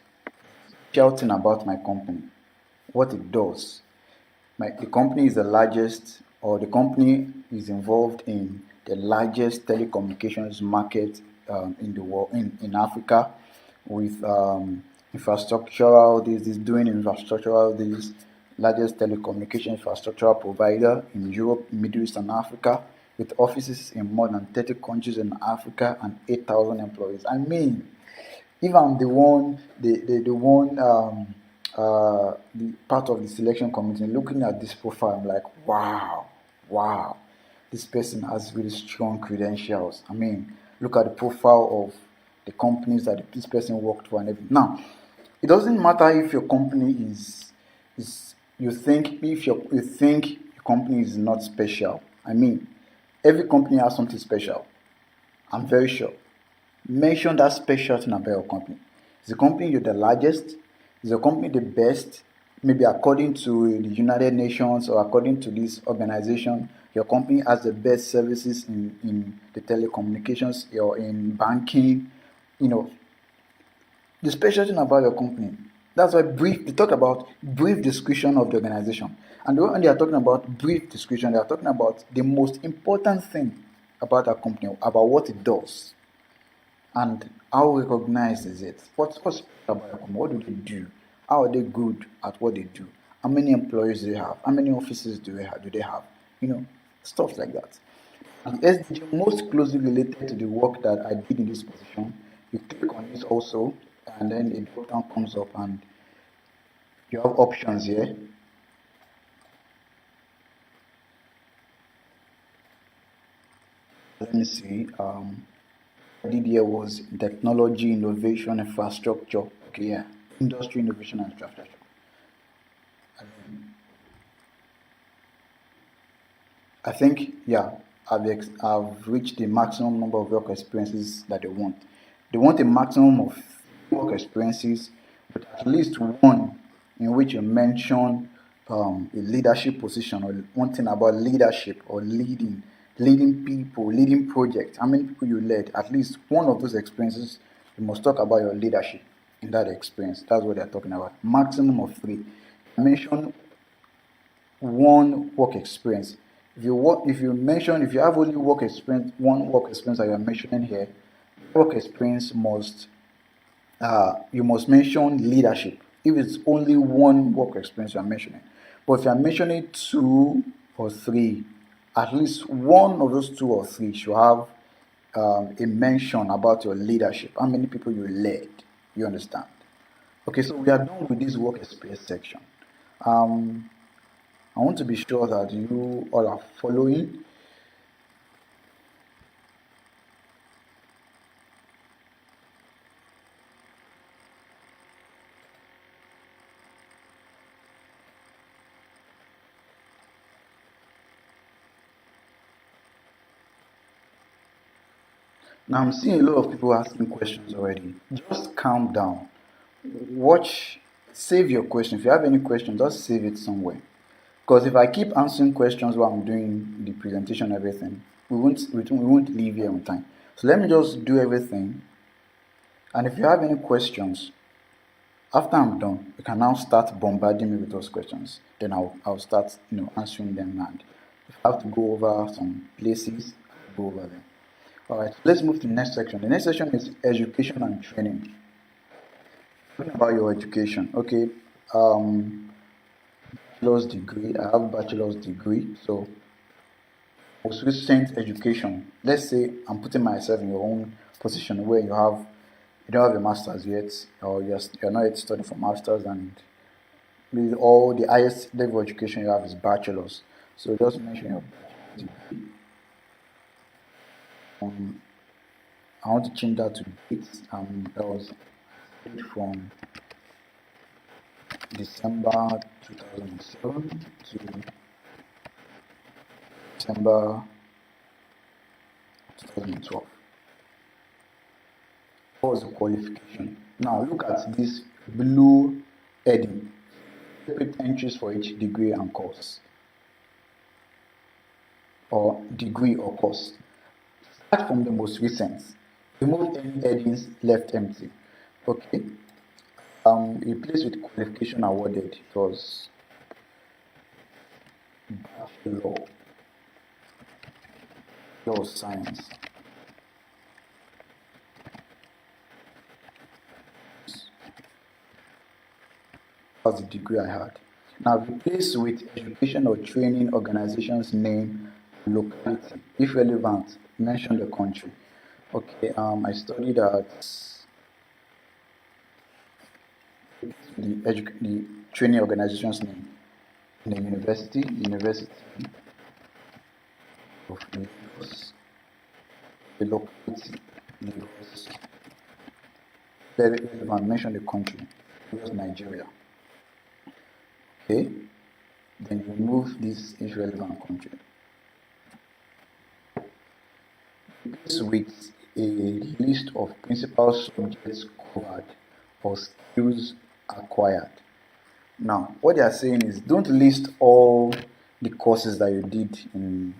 shouting about my company, what it does. The company is the largest, or the company is involved in the largest telecommunications market in the world, in Africa, with infrastructural, this is doing infrastructural, this largest telecommunication infrastructural provider in Europe, Middle East, and Africa, with offices in more than 30 countries in Africa and 8,000 employees. I mean, if I'm the one, the one, the part of the selection committee looking at this profile, I'm like, wow, this person has really strong credentials. I mean, look at the profile of the companies that this person worked for and everything. Now, it doesn't matter if your company is you think if you think your company is not special. I mean, every company has something special. I'm very sure. Mention that special thing about your company. Is the company you're the largest? Is your company the best? Maybe according to the United Nations or according to this organization, your company has the best services in the telecommunications or in banking. You know, the special thing about your company. That's why they talk about brief description of the organization. And when they are talking about brief description, they are talking about the most important thing about that company, about what it does. And how recognized is it? What's about your company? What do they do? How are they good at what they do? How many employees do they have? How many offices do they have? You know, stuff like that. And the SDG most closely related to the work that I did in this position. You click on it also, and then a drop down comes up, and you have options here. Let me see. I did here was technology, innovation, infrastructure. Okay, yeah, industry, innovation, and infrastructure. I think, yeah, I've reached the maximum number of work experiences that they want. They want a maximum of work experiences, but at least one in which you mention a leadership position or one thing about leadership or leading people, leading projects. How many people you led? At least one of those experiences, you must talk about your leadership. in that experience. That's what they're talking about. Maximum of 3. Mention one work experience. If you have only work experience, one work experience that you're mentioning here, work experience must you must mention leadership if it's only one work experience you're mentioning. But if you're mentioning 2 or 3, at least one of those 2 or 3 should have a mention about your leadership, how many people you led. You understand? Okay, so we are done with this work experience section. I want to be sure that you all are following. Now I'm seeing a lot of people asking questions already. Just calm down. Watch, save your question. If you have any questions, just save it somewhere. Because if I keep answering questions while I'm doing the presentation and everything, we won't leave here on time. So let me just do everything. And if you have any questions, after I'm done, you can now start bombarding me with those questions. Then I'll start answering them. And if I have to go over some places, I'll go over them. Alright, let's move to the next section. The next section is education and training. Talking about your education. Okay. Bachelor's degree. I have bachelor's degree. So most recent education. Let's say I'm putting myself in your own position where you don't have a master's yet, or you're not yet studying for masters, and all the highest level of education you have is bachelor's. So just mention your bachelor's degree. I want to change that to dates. That was from December 2007 to December 2012. What was the qualification? Now look at this blue heading. Separate entries for each degree and course, or degree or course. Start from the most recent. Remove any headings left empty. Okay. Replace with qualification awarded. It was bachelor of science. That's the degree I had. Now replace with education or training organization's name, locality. If relevant, mention the country. Okay, I studied at the training organization's name in the University of Lagos, the locality, Lagos. Very relevant, mention the country, Lagos, Nigeria. Okay, then remove this irrelevant country. This with a list of principal subjects covered or skills acquired. Now, what they are saying is don't list all the courses that you did in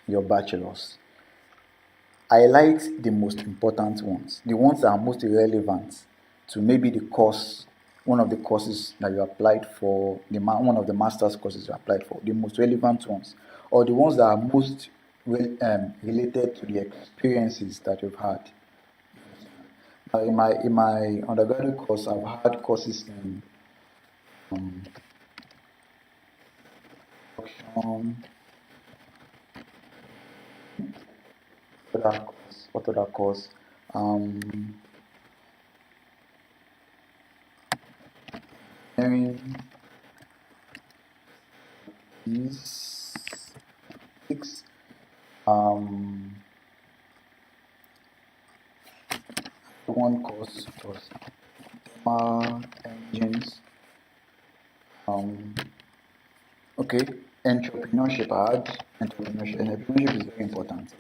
your bachelor's. Highlight the most important ones, the ones that are most relevant to maybe the course, one of the courses that you applied for, one of the master's courses you applied for, the most relevant ones, or the ones that are most related to the experiences that you've had. In my undergraduate course, I've had courses in production. What other course? Engineering is 6. One course was thermal engines. Okay, entrepreneurship. I had entrepreneurship. Entrepreneurship is very important.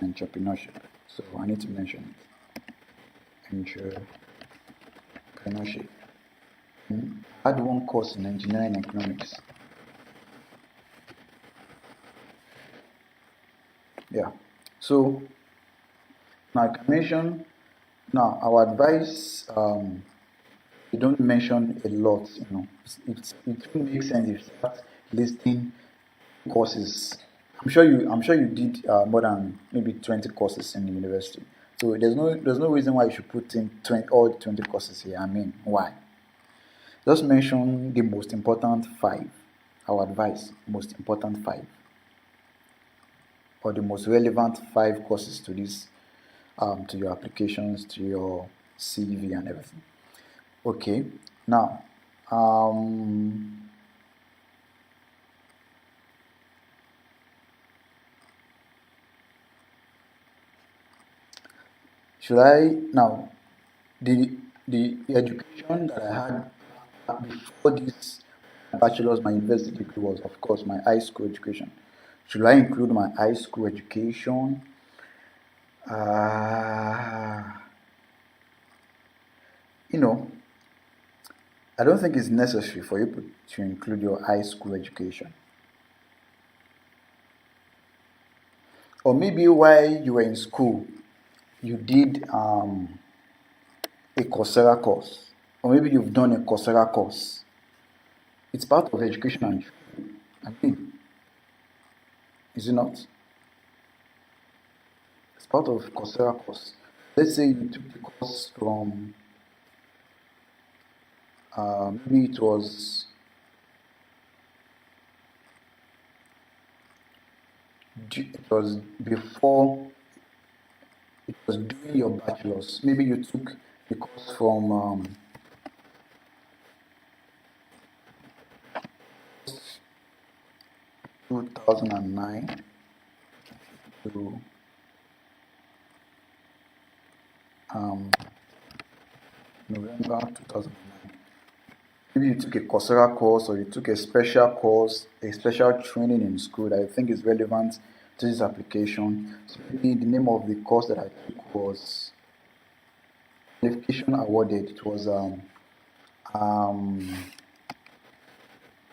Entrepreneurship. So I need to mention it. Entrepreneurship. I had one course in engineering economics. Yeah. So now I can mention Now, our advice, you don't mention a lot, it will make sense if you start listing courses. I'm sure you did more than maybe 20 courses in the university. So there's no reason why you should put in all 20 courses here. I mean, why? Just mention the most important five. Our advice, most important five, or the most relevant five courses to this, to your applications, to your CV and everything. Okay. Now, should I now the education that I had before this bachelor's, my university degree was, of course, my high school education. Should I include my high school education? Uh, you know, I don't think it's necessary for you to include your high school education. Or maybe while you were in school, you did a Coursera course, or maybe you've done a Coursera course. It's part of education, and I mean, is it not? It's part of Coursera course. Let's say you took the course from maybe it was before, it was during your bachelor's. Maybe you took the course from 2009 to um, November 2009. Maybe you took a Coursera course, or you took a special course, a special training in school that I think is relevant to this application. So maybe the name of the course that I took was qualification awarded. It was um,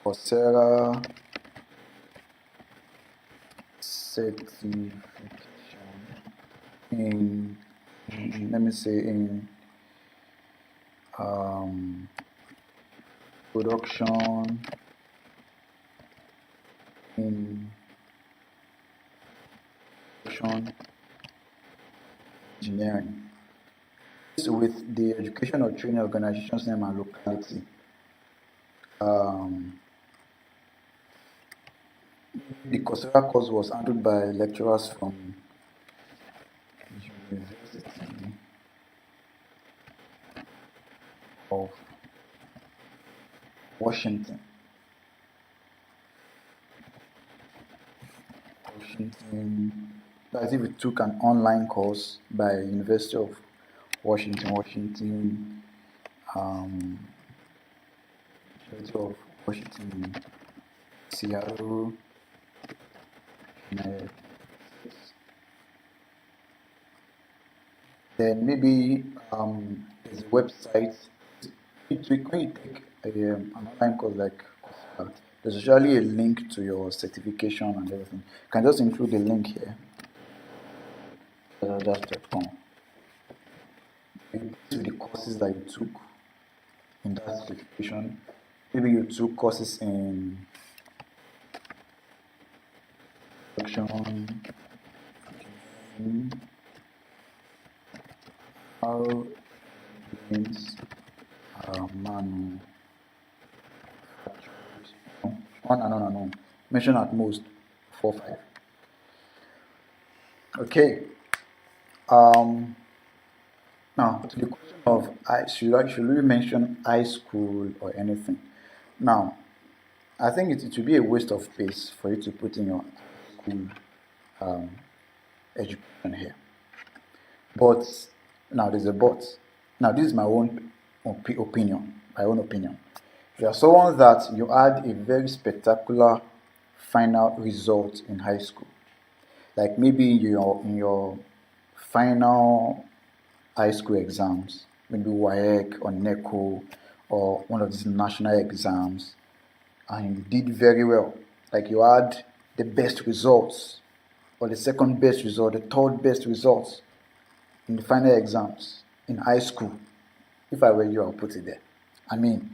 Coursera certification in, let me say, in um, production, in production engineering. So with the education or training organization's name and locality. The Coursera course was handled by lecturers from University of Washington. That's if you took an online course by University of Washington, University of Washington, Seattle, United States. Then maybe there's a website. When you take an online course like Coursera, there's usually a link to your certification and everything. You can just include the link here, just.com. Maybe to the courses that you took in that certification. Maybe you took courses in production, how things are manufactured. No. Mention at most 4, 5. Okay. Now to the question of should we mention high school or anything? Now, I think it would be a waste of space for you to put in your school education here. But now there's a but. Now this is my own opinion. My own opinion. If you are someone that you had a very spectacular final result in high school, like maybe in your final high school exams, maybe WAEC or NECO or one of these national exams, and you did very well, like you had the best results, or the second best result, the third best results in the final exams in high school. If I were you, I'll put it there. I mean,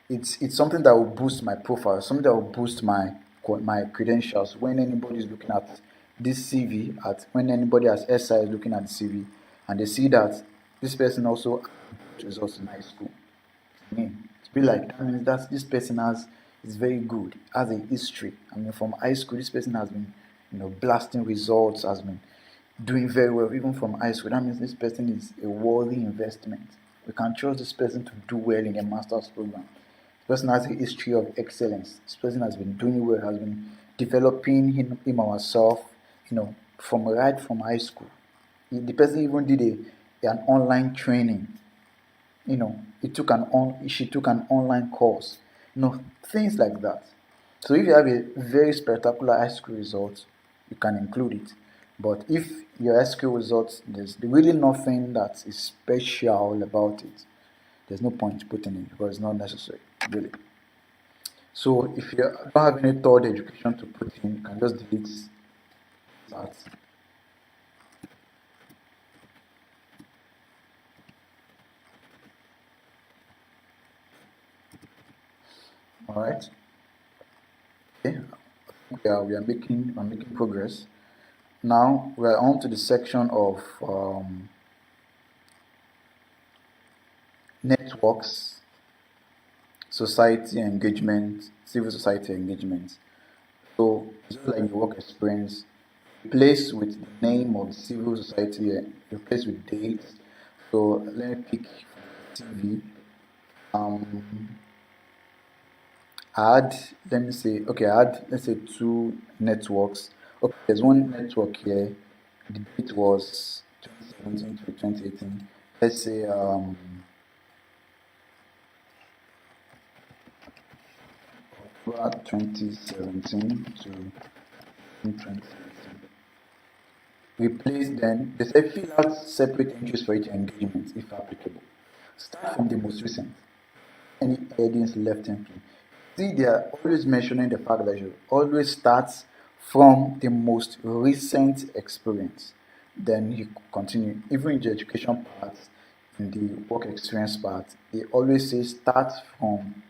it's something that will boost my profile, something that will boost my credentials. When anybody is looking at this CV, at when anybody at SI is looking at the CV, and they see that this person also had results in high school, I mean, to be like that means that this person is very good, has a history. I mean, from high school, this person has been, blasting results, has been doing very well, even from high school. That means this person is a worthy investment. We can trust this person to do well in a master's program. This person has a history of excellence. This person has been doing well, has been developing him or herself, from high school. The person even did an online training. She took an online course. Things like that. So if you have a very spectacular high school result, you can include it. But if your high school results, there's really nothing that is special about it, there's no point putting it because it's not necessary, really. So if you don't have any third education to put in, you can just delete that. All right. Okay. We are making progress. Now we're on to the section of networks, society engagement, civil society engagement. So just like the work experience, replace with the name of the civil society, replace with dates. So let me pick TV. Add, let me say, okay, add, let's say two networks. Okay, there's one network here. The date was 2017 to 2018. Let's say 2017 to 2018. Replace then, they say fill out separate entries for each engagement if applicable. Start from the most recent. Any headings left empty. See, they are always mentioning the fact that you always start from the most recent experience. Then you continue. Even in the education part, in the work experience part, they always say start from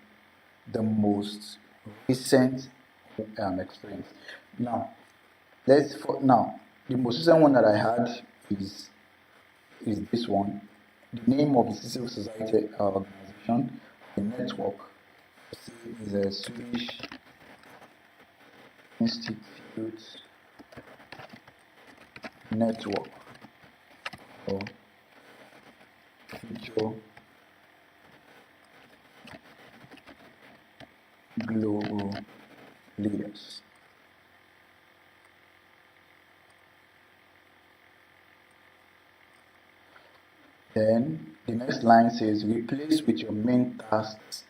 the most recent experience. Now, now the most recent one that I had is this one. The name of the civil society organization, the network, is a Swedish Institute Network for Future Global Leaders. Then the next line says replace with your main tasks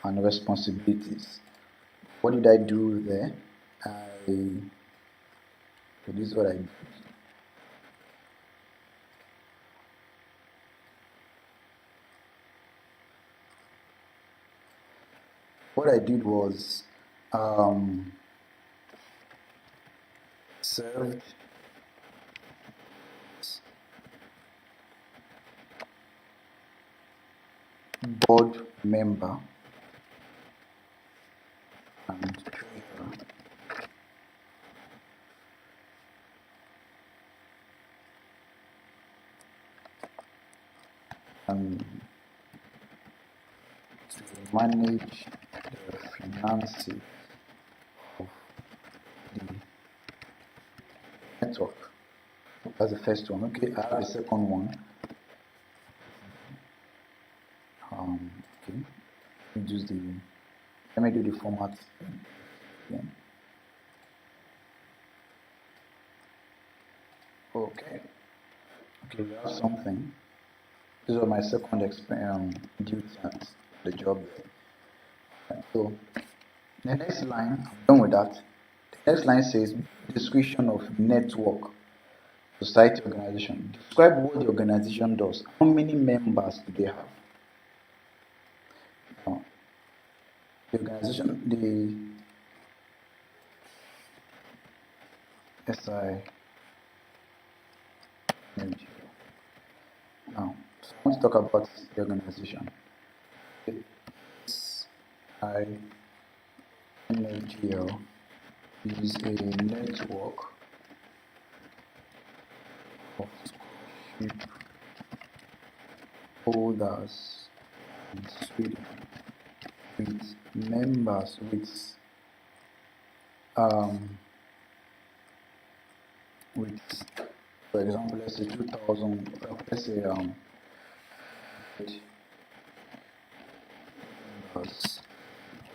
and responsibilities. What did I do there? This is what I did. What I did was served board member and treasurer. To manage the finances of the network. That's the first one. Okay, I have a second one. Okay, let me do the format again. Okay, we have something. This was my second duty at the job. So the next line, I'm done with that. The next line says description of network, society, organization. Describe what the organization does. How many members do they have? Now, the organization, the SI. Now, want to talk about the organization. SINGL is a network of scholarship holders in Sweden with members with, for example, let's say 2000, let's say members,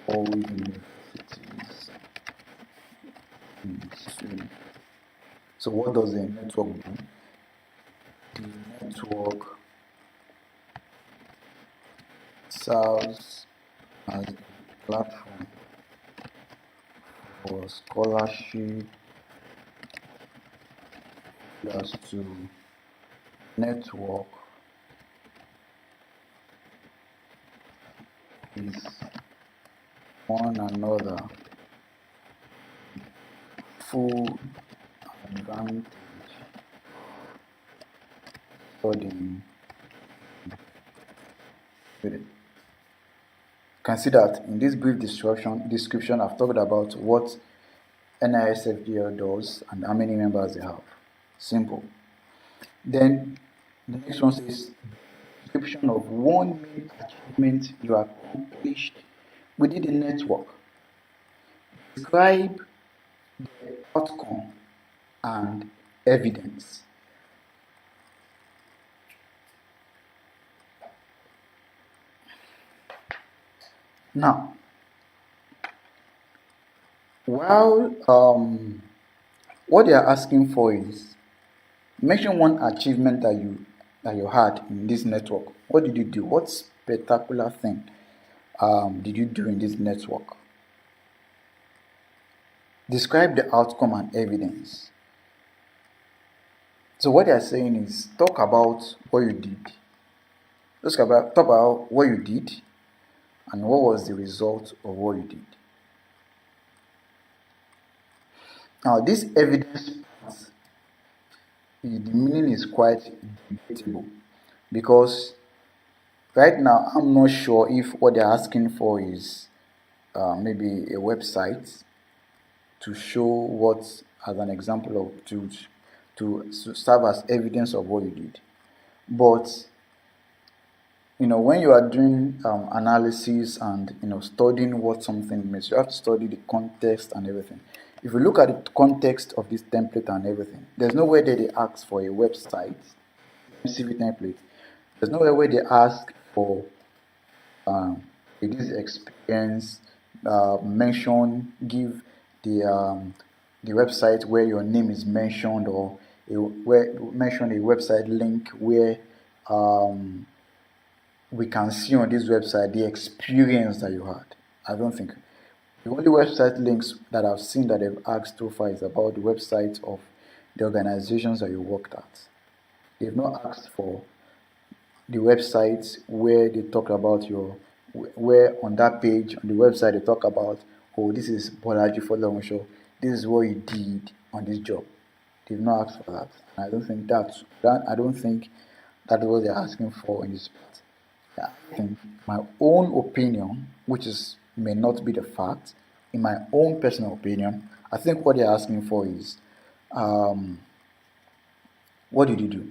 all universities in Sweden. So what does a network do? The network serves as a platform for scholarship holders to network with one another, full advantage studying. You can see that in this brief description, I've talked about what NISFGL does and how many members they have. Simple. Then the next one says description of one main achievement you accomplished within the network. Describe the outcome and evidence. Now, while what they are asking for is mention one achievement that you had in this network. What did you do? What spectacular thing did you do in this network? Describe the outcome and evidence. So what they are saying is talk about what you did. Talk about what you did and what was the result of what you did. Now this evidence part, the meaning is quite debatable because right now I'm not sure if what they're asking for is maybe a website to show what, as an example of to serve as evidence of what you did. But when you are doing analysis and studying what something means, you have to study the context and everything. If you look at the context of this template and everything, there's nowhere that they ask for a website CV template. There's nowhere where they ask for this experience, give the website where your name is mentioned, or mention a website link where we can see on this website the experience that you had. I don't think. The only website links that I've seen that they've asked so far is about the websites of the organizations that you worked at. They've not asked for the websites where they talk about where on that page on the website they talk about, oh, this is Bolaji Fọlọ́runṣọ́, this is what you did on this job. They've not asked for that. I don't think that's what they're asking for in this part. I think my own opinion, which may not be the fact, in my own personal opinion, I think what they're asking for is what did you do?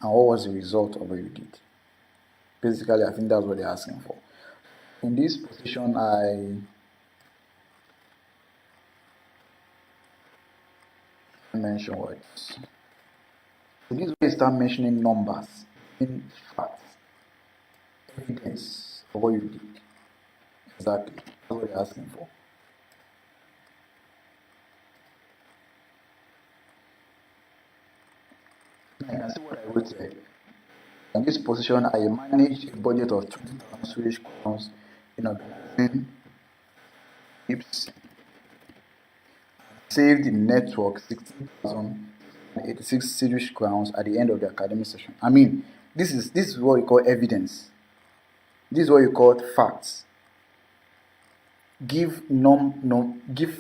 And what was the result of what you did? Basically, I think that's what they're asking for. In this position, I mention words. So this way, start mentioning numbers, in facts, evidence of what you did. Exactly, that's what they're asking for. Now you can see what I wrote here. In this position, I manage a budget of 20,000 Swedish crowns in organizing tips. Saved the network 16,086 Swedish crowns at the end of the academic session. I mean, this is what you call evidence. This is what you call facts. Give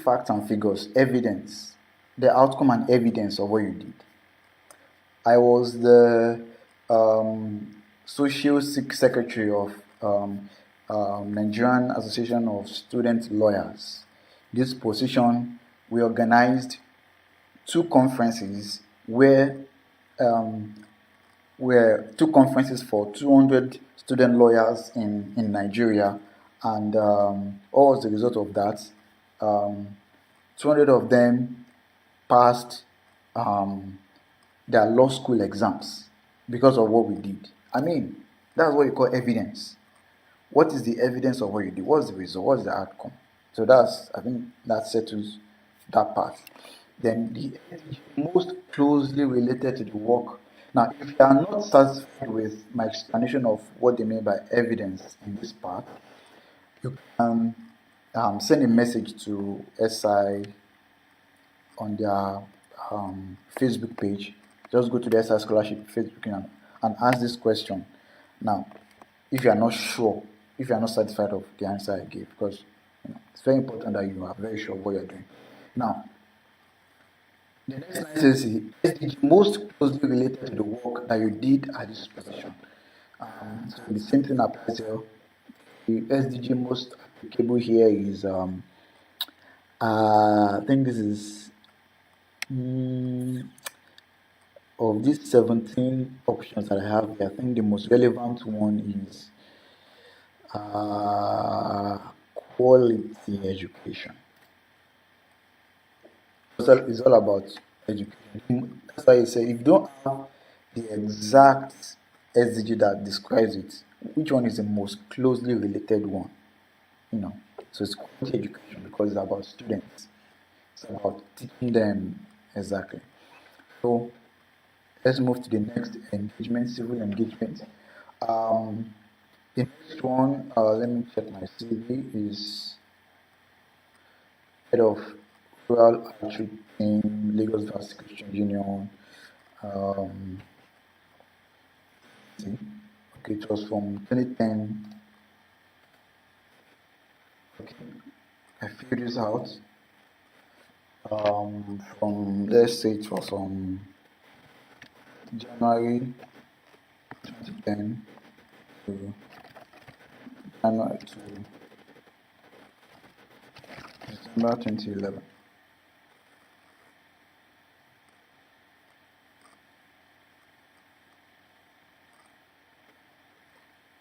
facts and figures, evidence, the outcome and evidence of what you did. I was the Social Secretary of Nigerian Association of Student Lawyers. This position, we organized two conferences um, where two conferences for 200 student lawyers in Nigeria, and what was the result of that? 200 of them passed um, their law school exams because of what we did. I mean, that's what you call evidence. What is the evidence of what you did? What's the result? What's the outcome? So I think that settles that part. Then the most closely related to the work. Now, if you are not satisfied with my explanation of what they mean by evidence in this part, you can send a message to SI on their Facebook page. Just go to the SI Scholarship Facebook and ask this question. Now, if you are not sure, if you are not satisfied of the answer I gave, because it's very important that you are very sure of what you're doing. Now, the next line says SDG most closely related to the work that you did at this position. So the same thing applies here. The SDG most applicable here is I think this is of these 17 options that I have here, I think the most relevant one is quality education. It's all about education. That's why you say if you don't have the exact SDG that describes it, which one is the most closely related one? So it's quality education because it's about students. It's about teaching them exactly. So let's move to the next engagement, civil engagement. The next one, let me check my CV, is head of rural outreach in Lagos Valley Christian Union. Okay, it was from 2010. Okay, I filled this out. From let's say it was on January 2010 to January to December 2011.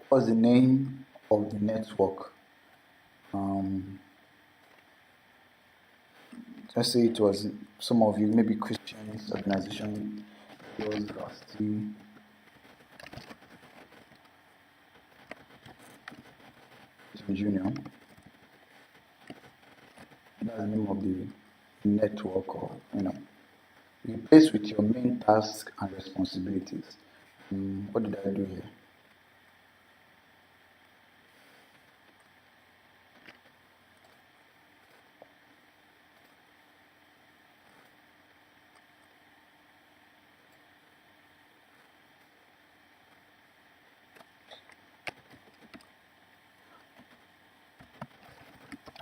What's the name of the network? Let's say it was some of you, maybe Christians organization, University Union. That's the name of the network, or replace with your main tasks and responsibilities. What did I do here?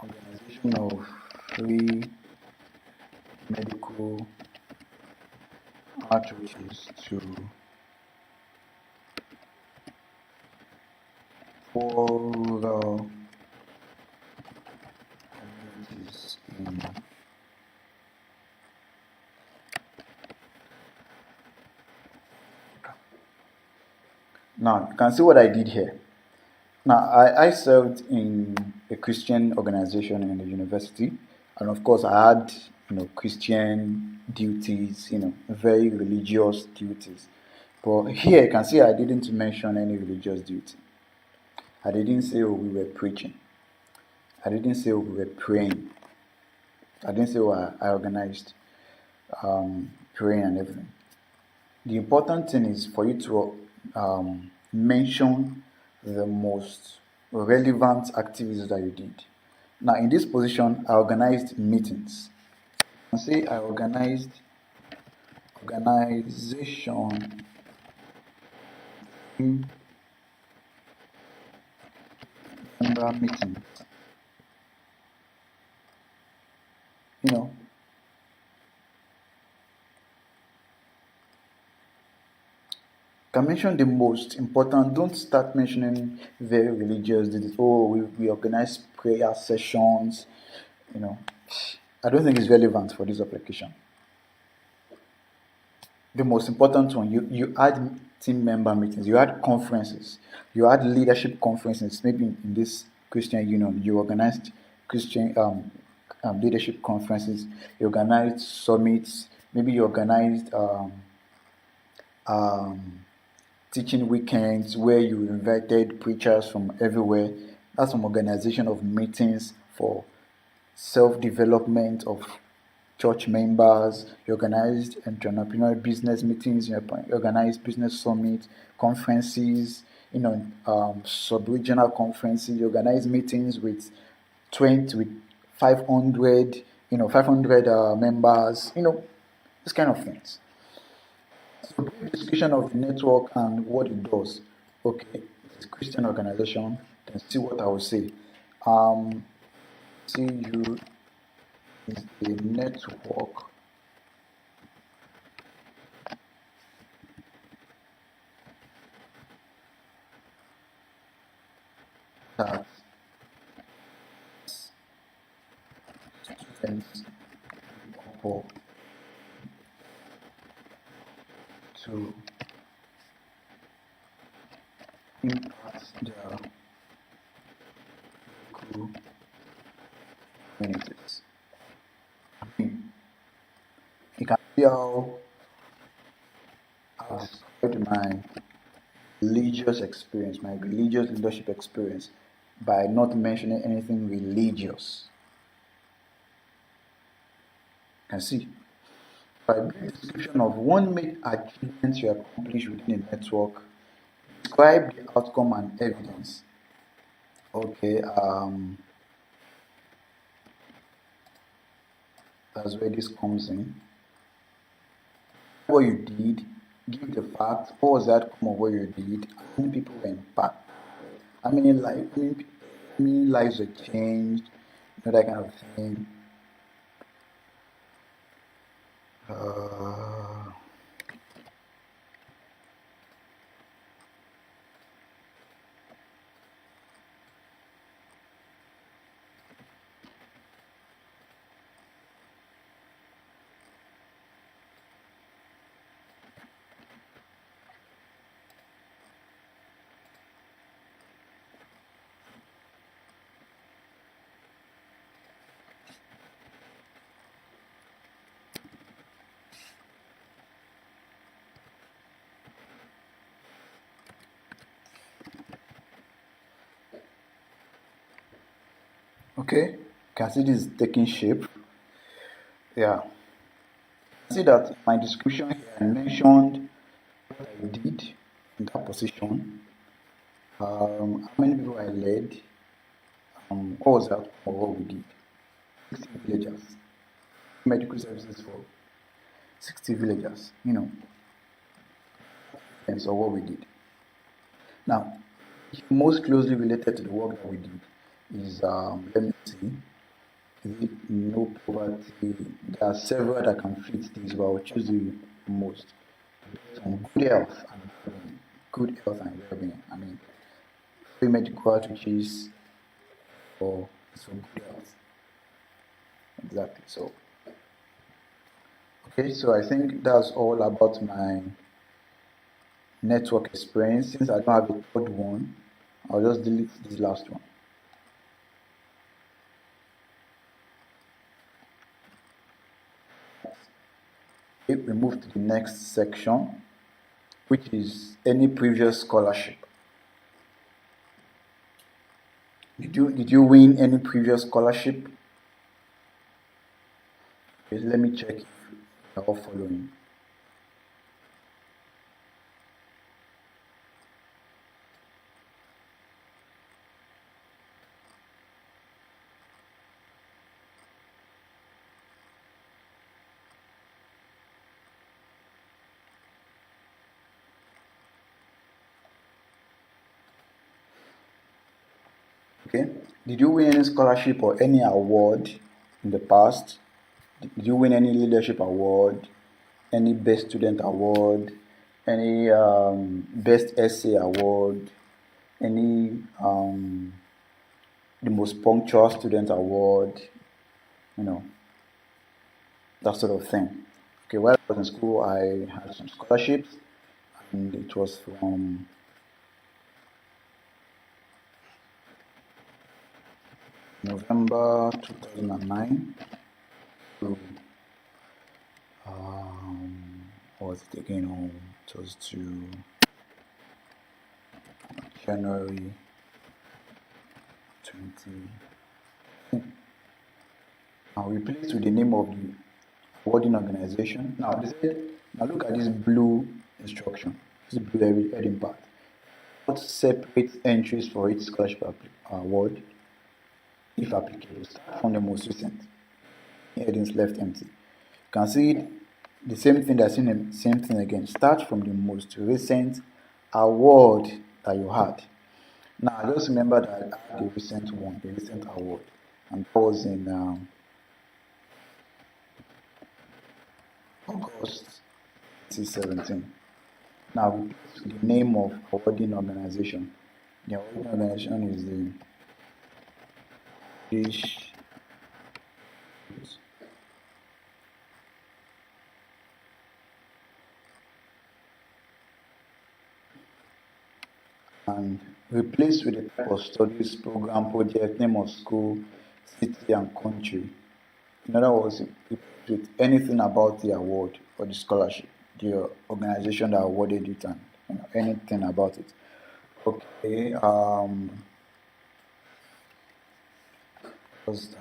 Organization of free medical outreaches to rural communities in Now, you can see what I did here. Now, I served in a Christian organization in the university, and of course, I had Christian duties, very religious duties. But here you can see I didn't mention any religious duty. I didn't say, oh, we were preaching. I didn't say, oh, we were praying. I didn't say, oh, I organized praying and everything. The important thing is for you to mention the most relevant activities that you did. Now, in this position, I organized meetings. I say I organized organization member meetings. You can mention the most important. Don't start mentioning very religious. Oh, we organize prayer sessions. You know, I don't think it's relevant for this application. The most important one, you add team member meetings, you add conferences, you add leadership conferences. Maybe in this Christian union, you organized Christian leadership conferences, you organized summits, maybe you organized um, teaching weekends where you invited preachers from everywhere. That's some organization of meetings for self-development of church members. You organized entrepreneurial business meetings, you organized business summits, conferences, sub-regional conferences. You organize meetings with 20, with 500, 500 members, this kind of things. So brief description of the network and what it does. Okay, it's a Christian organization. Then see what I will say. CU is a network that students couple to impact their local communities. You can see how I've described my religious experience, my religious leadership experience, by not mentioning anything religious. You can see by brief description of one main achievement you accomplish within a network, describe the outcome and evidence. Okay, that's where this comes in. What you did, give the facts. What was the outcome of what you did? How many people were impacted? How many lives were changed? That kind of thing. Okay, you can see this is taking shape. Yeah, see that my description here I mentioned what I did in that position, how many people I led, what was the outcome of what we did. 60 villagers, medical services for 60 villagers, and so what we did. Now, most closely related to the work that we did is, let me see, is it no poverty? There are several that can fit this, but I'll choose the most. Based on good health and well-being. Good health and well-being. I mean, free medical outreaches for good health. Exactly. So, okay, so I think that's all about my network experience. Since I don't have a third one, I'll just delete this last one. Okay, we move to the next section, which is any previous scholarship. Did you win any previous scholarship? Okay, let me check if you're all following. Okay. Did you win any scholarship or any award in the past? Did you win any leadership award, any best student award, any best essay award, any the most punctual student award, you know, that sort of thing. Okay, while I was in school, I had some scholarships, and it was from November 2009 to what was it again? Oh, it was to January 20. Now replaced with the name of the awarding organization. Now they said, now look at this blue instruction, this blue heading part. What separate entries for each scholarship award, if applicable, start from the most recent. Headings left empty. You can see the same thing that's in the same thing again. Start from the most recent award that you had. Now I just remember that I had the recent one, the recent award, and that was in August 2017. Now the name of awarding organization. The awarding organization is the British. And replaced with the type of studies, program, project, name of school, city, and country. In other words, with anything about the award or the scholarship, the organization that awarded it, and anything about it. Okay, what's that?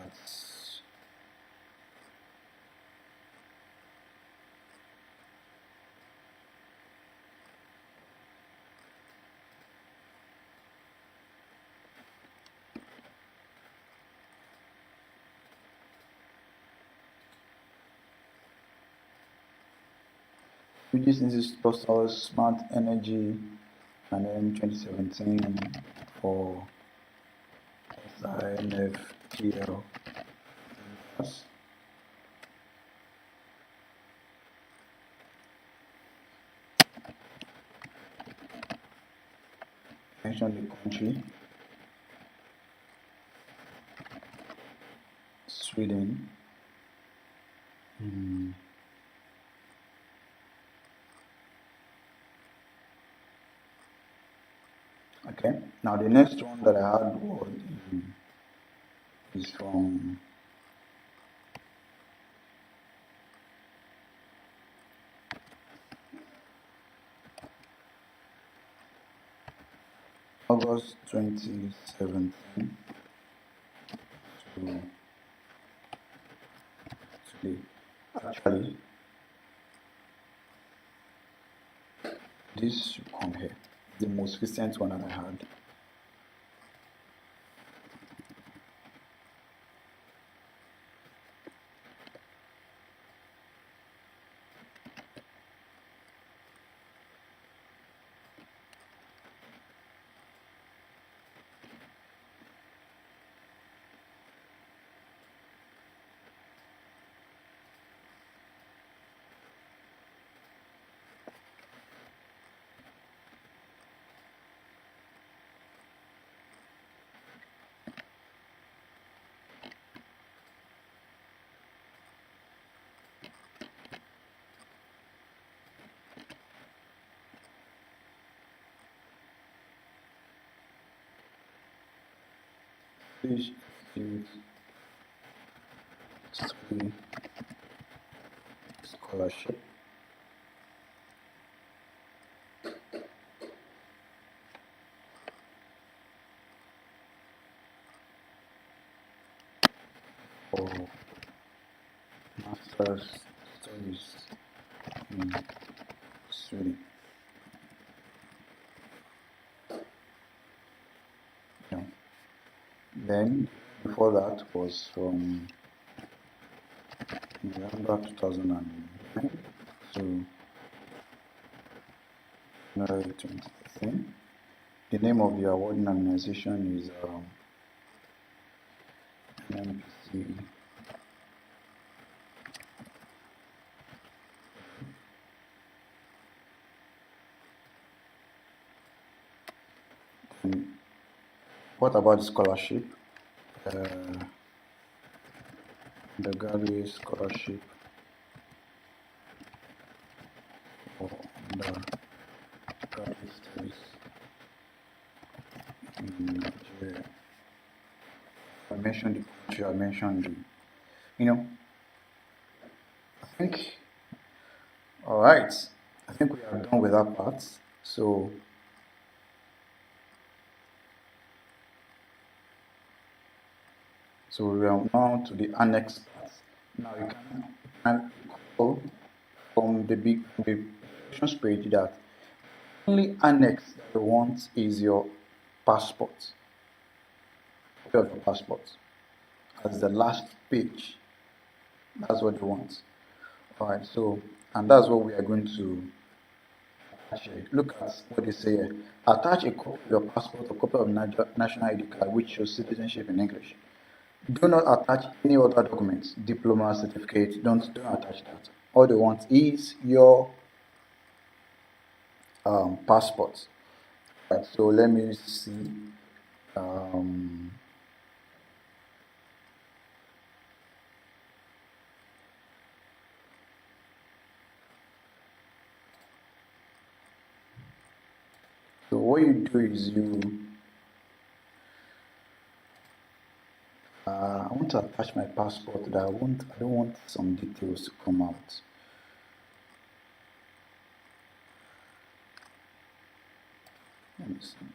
Swedish Institute of Smart Energy, and then 2017 for SINFTL. Mention the country, Sweden. Okay, now the next one that I had was is from August 2017 to today. Actually, this should come here, the most recent one that I had. Fish Institute Study Scholarship. For Master's Studies in Sweden. Yeah. Then before that was from November 2009 to January 2013. The name of the awarding organization is NMPC. What about the scholarship? The graduate scholarship for undergraduate studies in Nigeria. I mentioned the country, I mentioned the, you know, I think, all right, I think we are done with that part. So we are now to the annex part. Now you can go from the questions page that only annex that you want is your passport, copy of your passport, as the last page. That's what they want. All right. So, and that's what we are going to attach here. Look at what they say here. Attach a copy of your passport or copy of national ID card which shows citizenship in English. Do not attach any other documents, diploma, certificate. Don't attach that. All they want is your passport. Right, so let me see. So what you do is I want to attach my passport. That I don't want some details to come out. Let me see.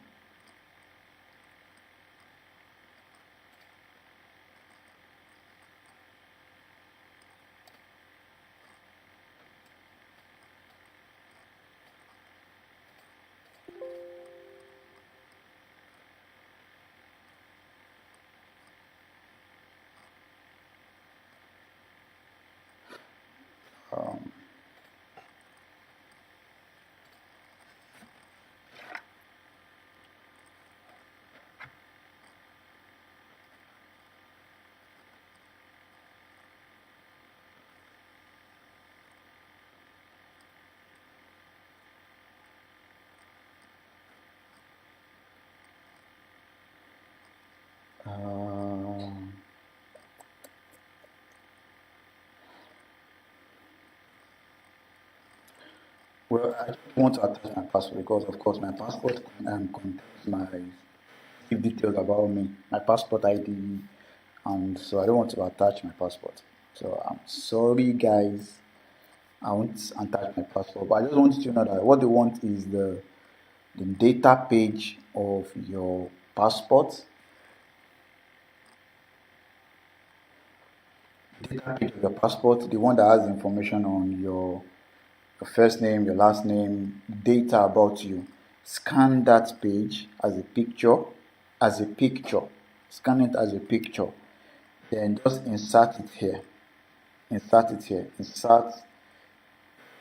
Well, I just want to attach my passport because, of course, my passport contains my details about me, my passport ID, and so I don't want to attach my passport. So I'm sorry, guys. I won't attach my passport, but I just want you to know that what they want is the data page of your passport, data page of your passport, the one that has information on your first name, your last name, data about you. Scan that page as a picture. Scan it as a picture. Then just insert it here. Insert it here. Insert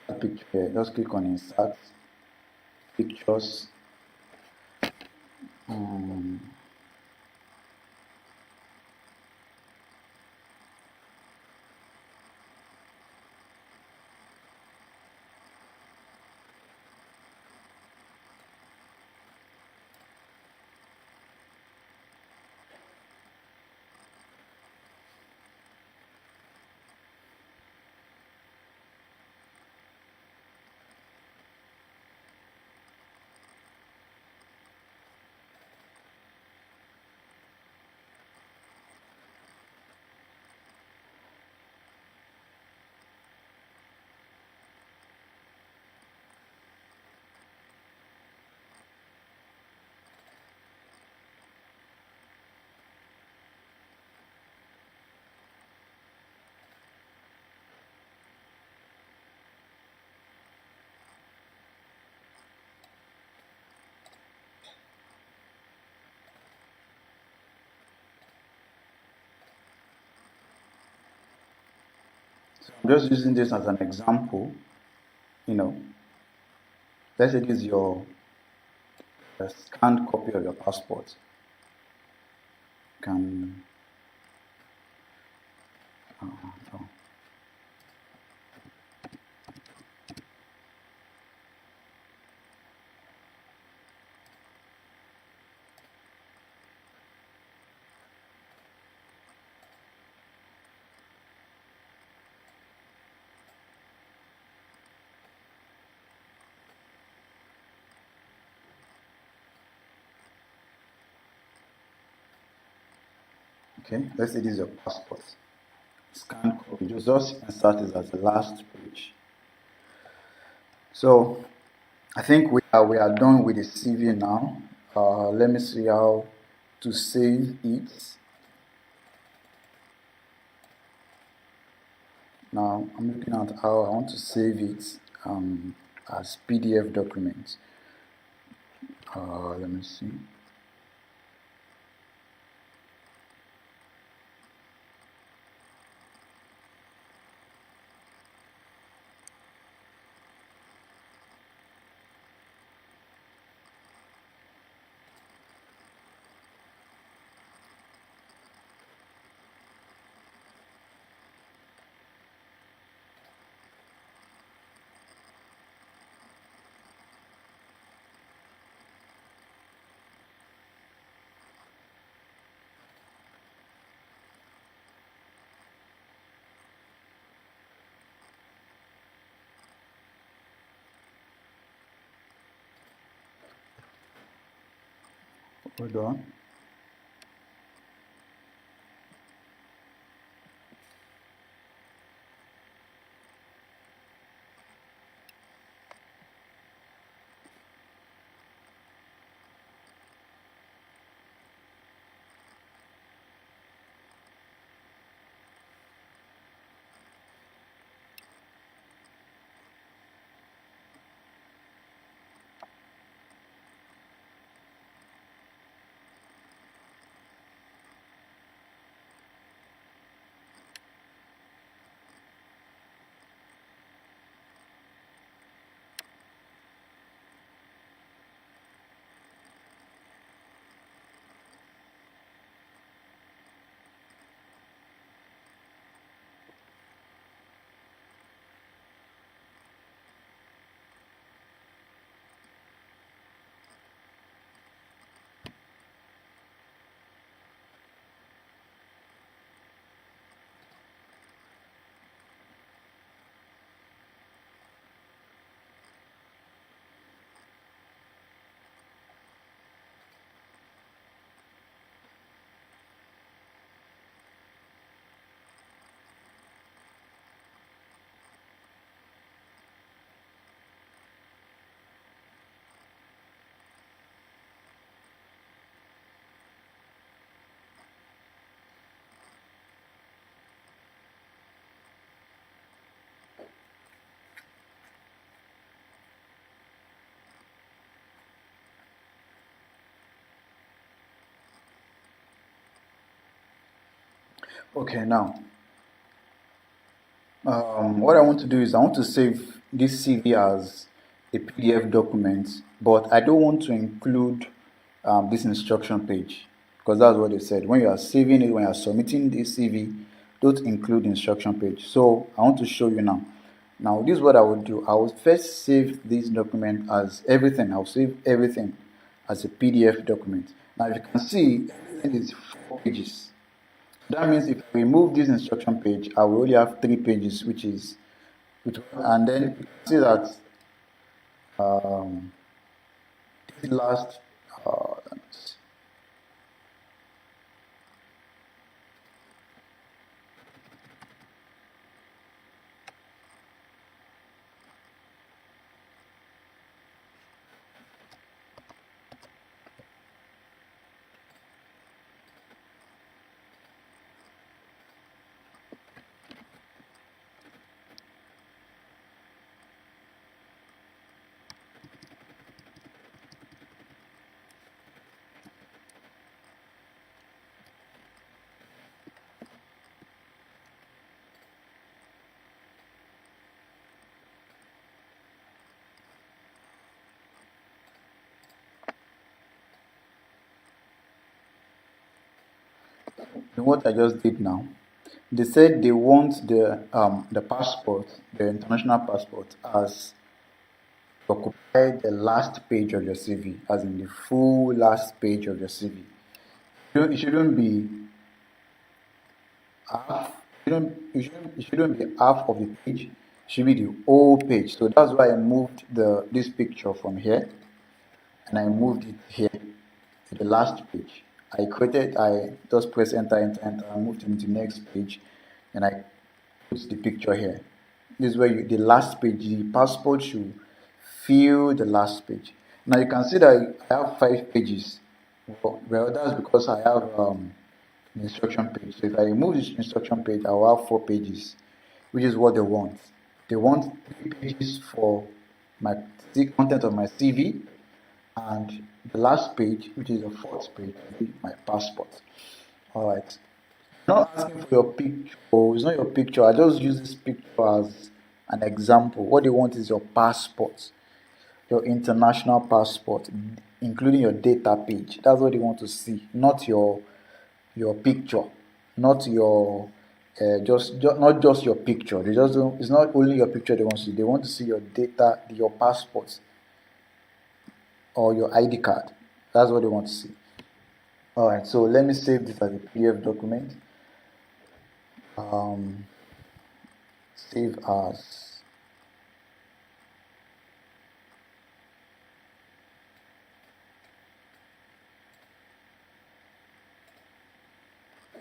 a picture here. Just click on insert pictures. So I'm just using this as an example. You know, let's say this is your scanned copy of your passport. Can oh. Okay, let's say this is your passport. Scan copy, just insert it as the last page. So I think we are done with the CV now. Let me see how to save it. Now I'm looking at how I want to save it as PDF document. Let me see. Hold on. Okay, now what I want to do is I want to save this CV as a PDF document, but I don't want to include this instruction page because that's what they said. When you are saving it, when you are submitting this CV, don't include instruction page. So I want to show you now. Now, this is what I will do. I will first save this document as everything. I'll save everything as a PDF document. Now, if you can see, everything is 4 pages. That means if I remove this instruction page, I will only have 3 pages, and then you can see that um, this last, let me see. What I just did now, they said they want the passport, the international passport, as to occupy the last page of your CV, as in the full last page of your CV. It shouldn't be half. It shouldn't be half of the page. It should be the whole page. So that's why I moved this picture from here, and I moved it here to the last page. I just press enter, enter, enter, and moved into the next page, and I put the picture here. This is where the last page, the passport should fill the last page. Now you can see that I have 5 pages. Well, that's because I have an instruction page. So if I remove this instruction page, I will have 4 pages, which is what they want. They want 3 pages for my content of my CV, and the last page, which is the fourth page, will be my passport. All right. Not asking for your picture. It's not your picture. I just use this picture as an example. What they want is your passport, your international passport, including your data page. That's what they want to see, not your picture, not your just not just your picture. They just don't, it's not only your picture they want to see. They want to see your data, your passport, or your ID card. That's what they want to see. All right. So let me save this as a PDF document. Um, Save as.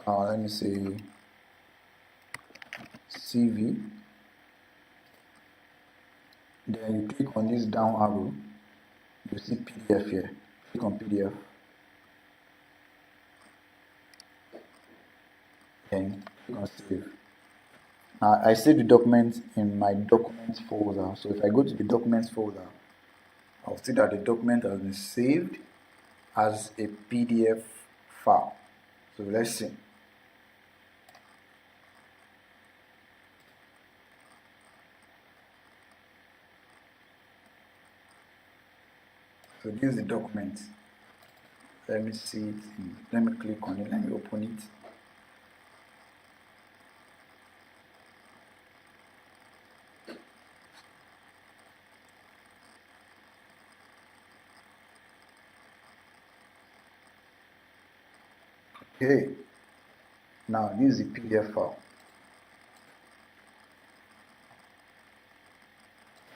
Let me say CV. Then you click on this down arrow. You see PDF here. Click on PDF. Then click on save. Now I save the document in my documents folder. So if I go to the documents folder, I'll see that the document has been saved as a PDF file. So let's see. So this is the document. Let me see it. Let me click on it. Let me open it. Okay. Now this is the PDF file.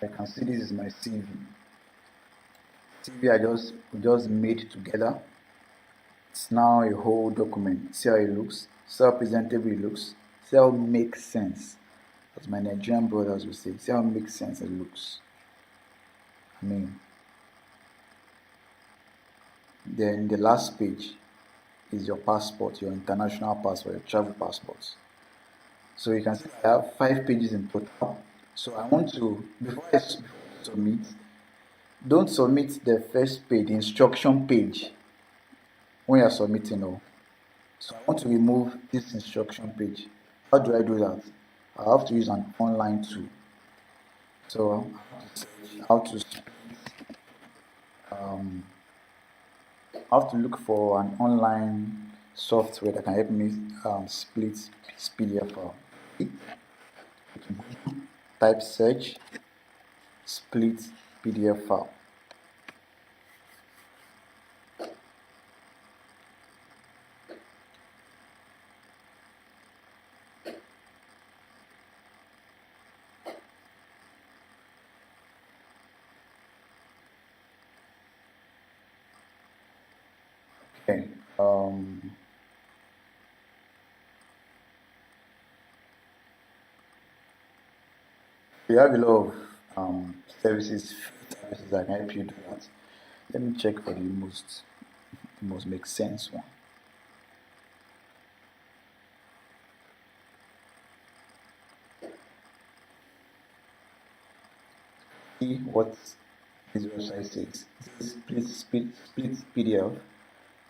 I can see this is my CV. CV I just made together. It's now a whole document. See how it looks. See how presentable it looks. See how it makes sense. As my Nigerian brothers will say. See how it makes sense it looks. I mean, then the last page is your passport, your international passport, your travel passports. So you can see I have 5 pages in total. So I want to, before I submit, don't submit the first page, the instruction page, when you're submitting. No. So I want to remove this instruction page. How do I do that? I have to use an online tool. So how to I have to look for an online software that can help me split this PDF file. Type search split PDF file. Okay. We have a lot of services that can help you do that. Let me check for the most make sense one. See what this website says. It says split PDF.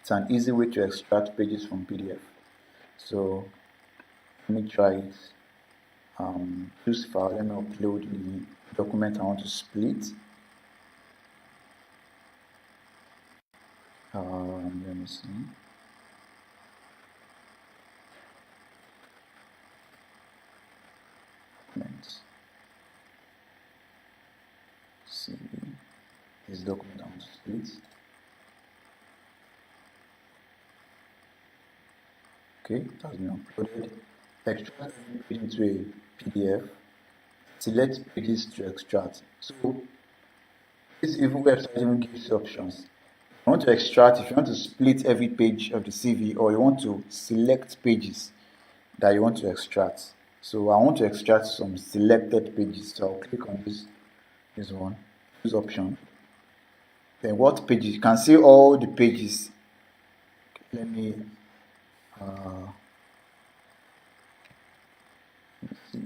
It's an easy way to extract pages from PDF. So let me try it. Choose file. Let me upload the document I want to split. Let me see. Documents. See this document I want to split. Okay, it has been uploaded. Extract page into a PDF. Select pages to extract. So this even website even gives you options. you want to extract, if you want to split every page of the CV, or you want to select pages that you want to extract. So I want to extract some selected pages. So I'll click on this one, this option. Then what pages? You can see all the pages. Let me see.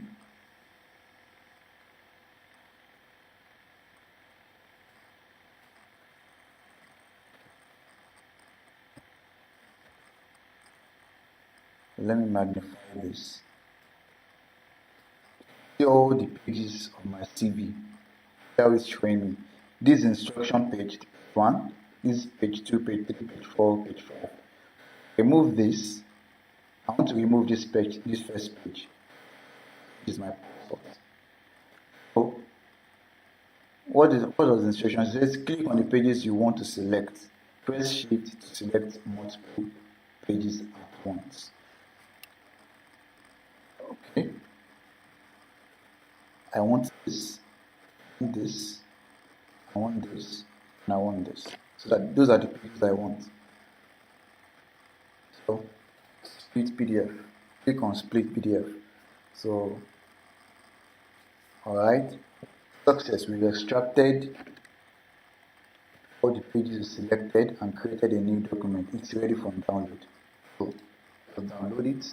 Let me magnify this. See all the pages of my CV. How it's showing me. This instruction page one, this page 2, page 3, page 4, page 5. Remove this. I want to remove this page, this first page. This is my passport. So what does the instruction say? It says click on the pages you want to select. Press shift to select multiple pages at once. Okay. I want this, I want this, I want this, and I want this. So that those are the pages I want. So split PDF. Click on split PDF. So alright. Success. We've extracted all the pages you selected and created a new document. It's ready for download. So I'll download it.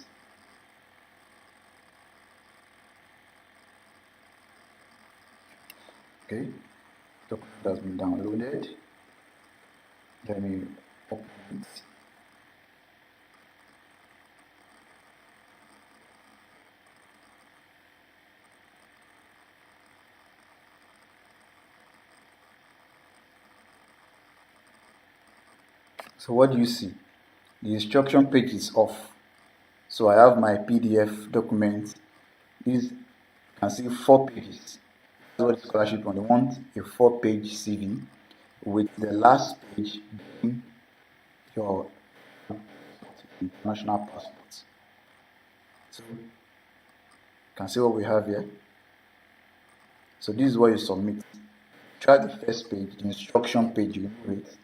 Okay, document has been downloaded. Let me open it. So what do you see? The instruction page is off. So I have my PDF document. This, you can see 4 pages. That's what the scholarship want. They want a 4-page CV with the last page being your international passport. So you can see what we have here. So this is what you submit. Try the first page, the instruction page, you remove it,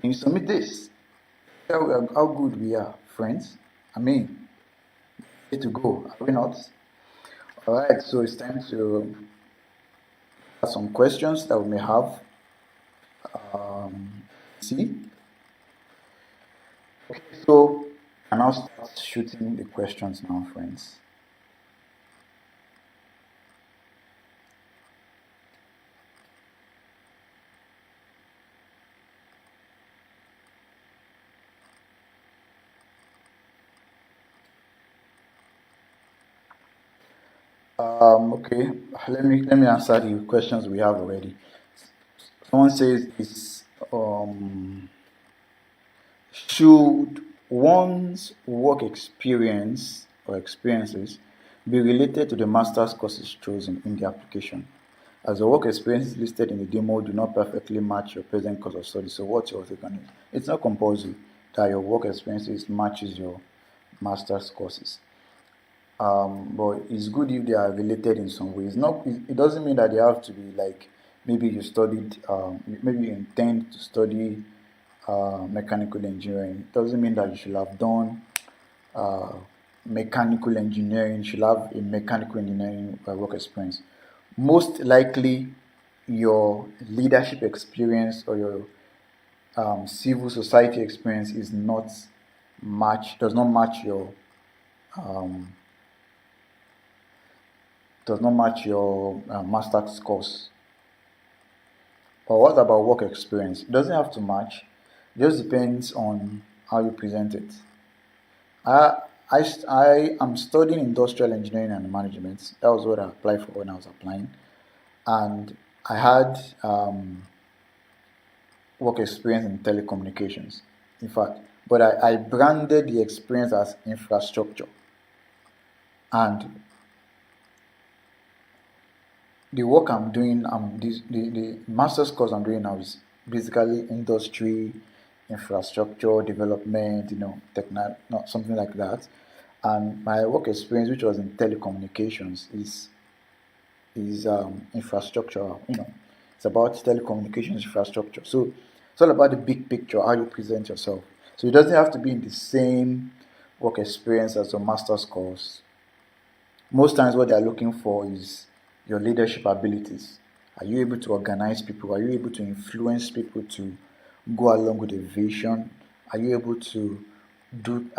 and you submit this. How good we are, friends. I mean, way to go, are we not? Alright, so it's time to ask some questions that we may have. See? Okay, so I now start shooting the questions now, friends. Okay, let me answer the questions we have already. Someone says, should one's work experience or experiences be related to the master's courses chosen in the application? As the work experiences listed in the demo do not perfectly match your present course of study, so what's your take on it? It's not compulsory that your work experiences matches your master's courses. But it's good if they are related in some ways. It doesn't mean that they have to be like maybe you studied, maybe you intend to study mechanical engineering. It doesn't mean that you should have done mechanical engineering, should have a mechanical engineering work experience. Most likely, your leadership experience or your civil society experience does not match your master's course. But what about work experience? It doesn't have to match. It just depends on how you present it. I am studying industrial engineering and management. That was what I applied for when I was applying, and I had work experience in telecommunications. In fact, but I branded the experience as infrastructure, and the work I'm doing, the master's course I'm doing now is basically industry, infrastructure development, not something like that. And my work experience, which was in telecommunications, is infrastructure. It's about telecommunications infrastructure. So It's all about the big picture, how you present yourself. So it doesn't have to be in the same work experience as your master's course. Most times what they're looking for is your leadership abilities. Are you able to organize people? Are you able to influence people to go along with a vision? Are you able to do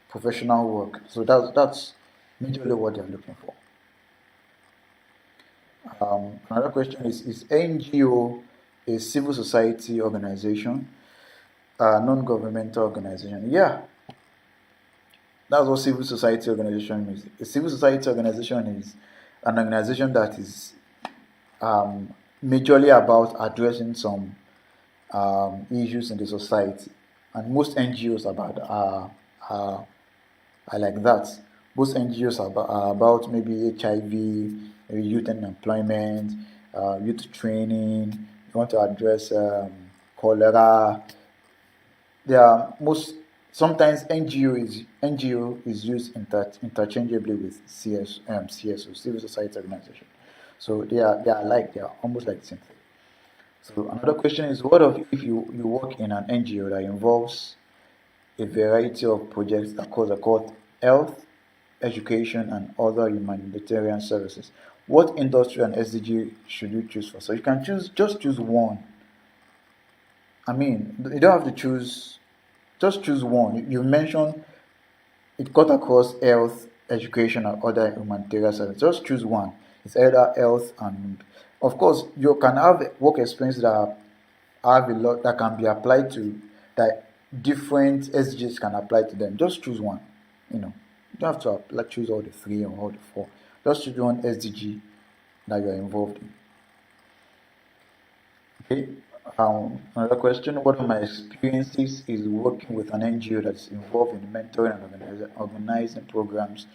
professional work? So that's majorly what they're looking for. Another question is NGO a civil society organization, non-governmental organization? Yeah, that's what civil society organization means. A civil society organization is an organization that is majorly about addressing some issues in the society, and most NGOs are like that. Most NGOs are about maybe HIV, maybe youth unemployment, youth training. You want to address cholera. There are most sometimes NGO is used interchangeably with CSO, civil society organization. So they are almost like the same thing. So another question is, what if you work in an NGO that involves a variety of projects that across health, education, and other humanitarian services? What industry and SDG should you choose for? So you can just choose one. I mean, you don't have to choose, just choose one. You mentioned it cut across health, education, and other humanitarian services. Just choose one. It's either health and, of course, you can have work experience that have a lot that can be applied to, that different SDGs can apply to them. Just choose one. You don't have to choose all the three or all the four. Just choose one SDG that you are involved in. Okay. Another question: what are my experiences is working with an NGO that's involved in mentoring and organizing programs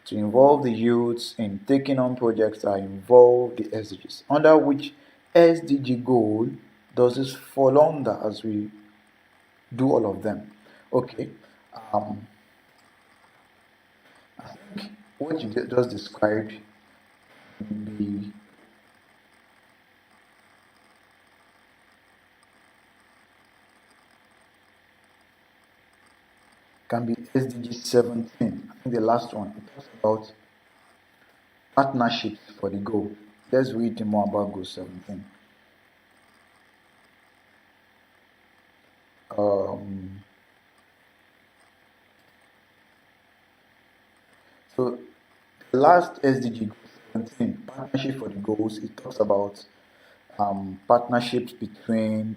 to involve the youths in taking on projects that involve the SDGs? Under which SDG goal does this fall under as we do all of them? Okay. Um, I think what you just described can be SDG 17. I think the last one. It talks about partnerships for the goal. Let's read more about goal 17. So the last SDG goal 17, partnership for the goals, it talks about partnerships between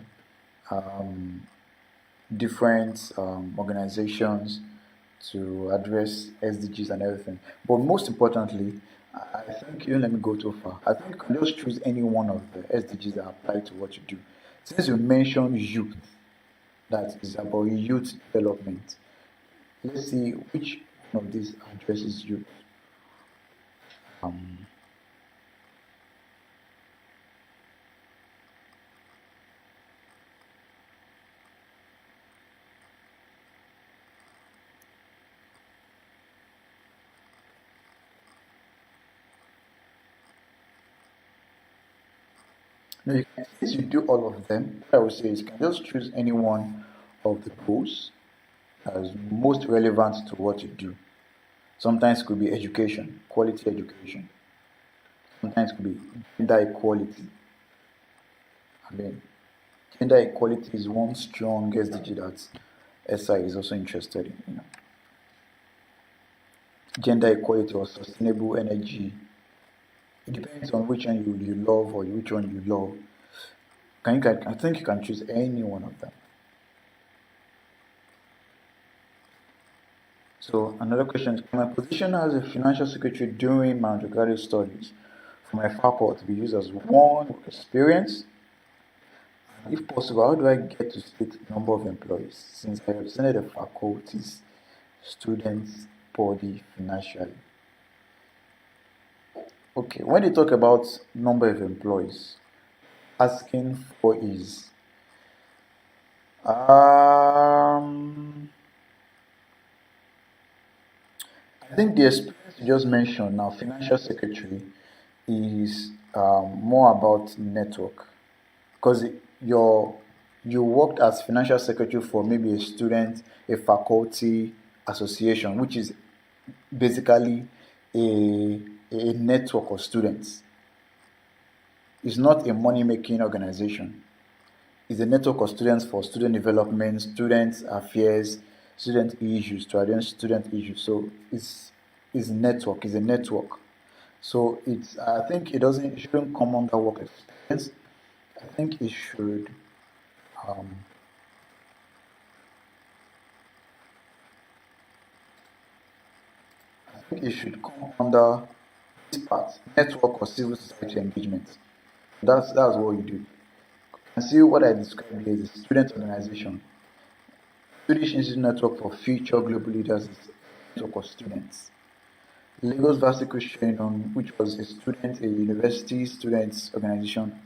different organizations to address SDGs and everything. But most importantly, I think you don't let me go too far. I think you can just choose any one of the SDGs that apply to what you do. Since you mentioned youth, that is about youth development. Let's see which one of these addresses youth. Now, since you do all of them, what I would say is you can just choose any one of the goals that is most relevant to what you do. Sometimes it could be education, quality education. Sometimes it could be gender equality. I mean, gender equality is one strong SDG that SI is also interested in. Gender equality or sustainable energy. It depends on which one you love or which one you love. I think you can choose any one of them. So another question is, can my position as a financial secretary during my undergraduate studies for my faculty be used as one work experience? If possible, how do I get to state the number of employees since I represented the faculty's students body financially? Okay, when they talk about number of employees, asking for is I think the experience you just mentioned now, financial secretary, is more about network, because your you worked as financial secretary for maybe a student, a faculty association, which is basically a network of students. It's not a money making organization. It's a network of students for student development, student affairs, student issues, to address student issues. So it's a network. So it's I think it shouldn't come under work experience. I think it should um, I think it should come under this part, network or civil society engagement. That's what you do. And see what I described here is a student organization. Swedish Institute Network for Future Global Leaders is a network of students. Lagos Varsity Christian Union, which was a university students organization,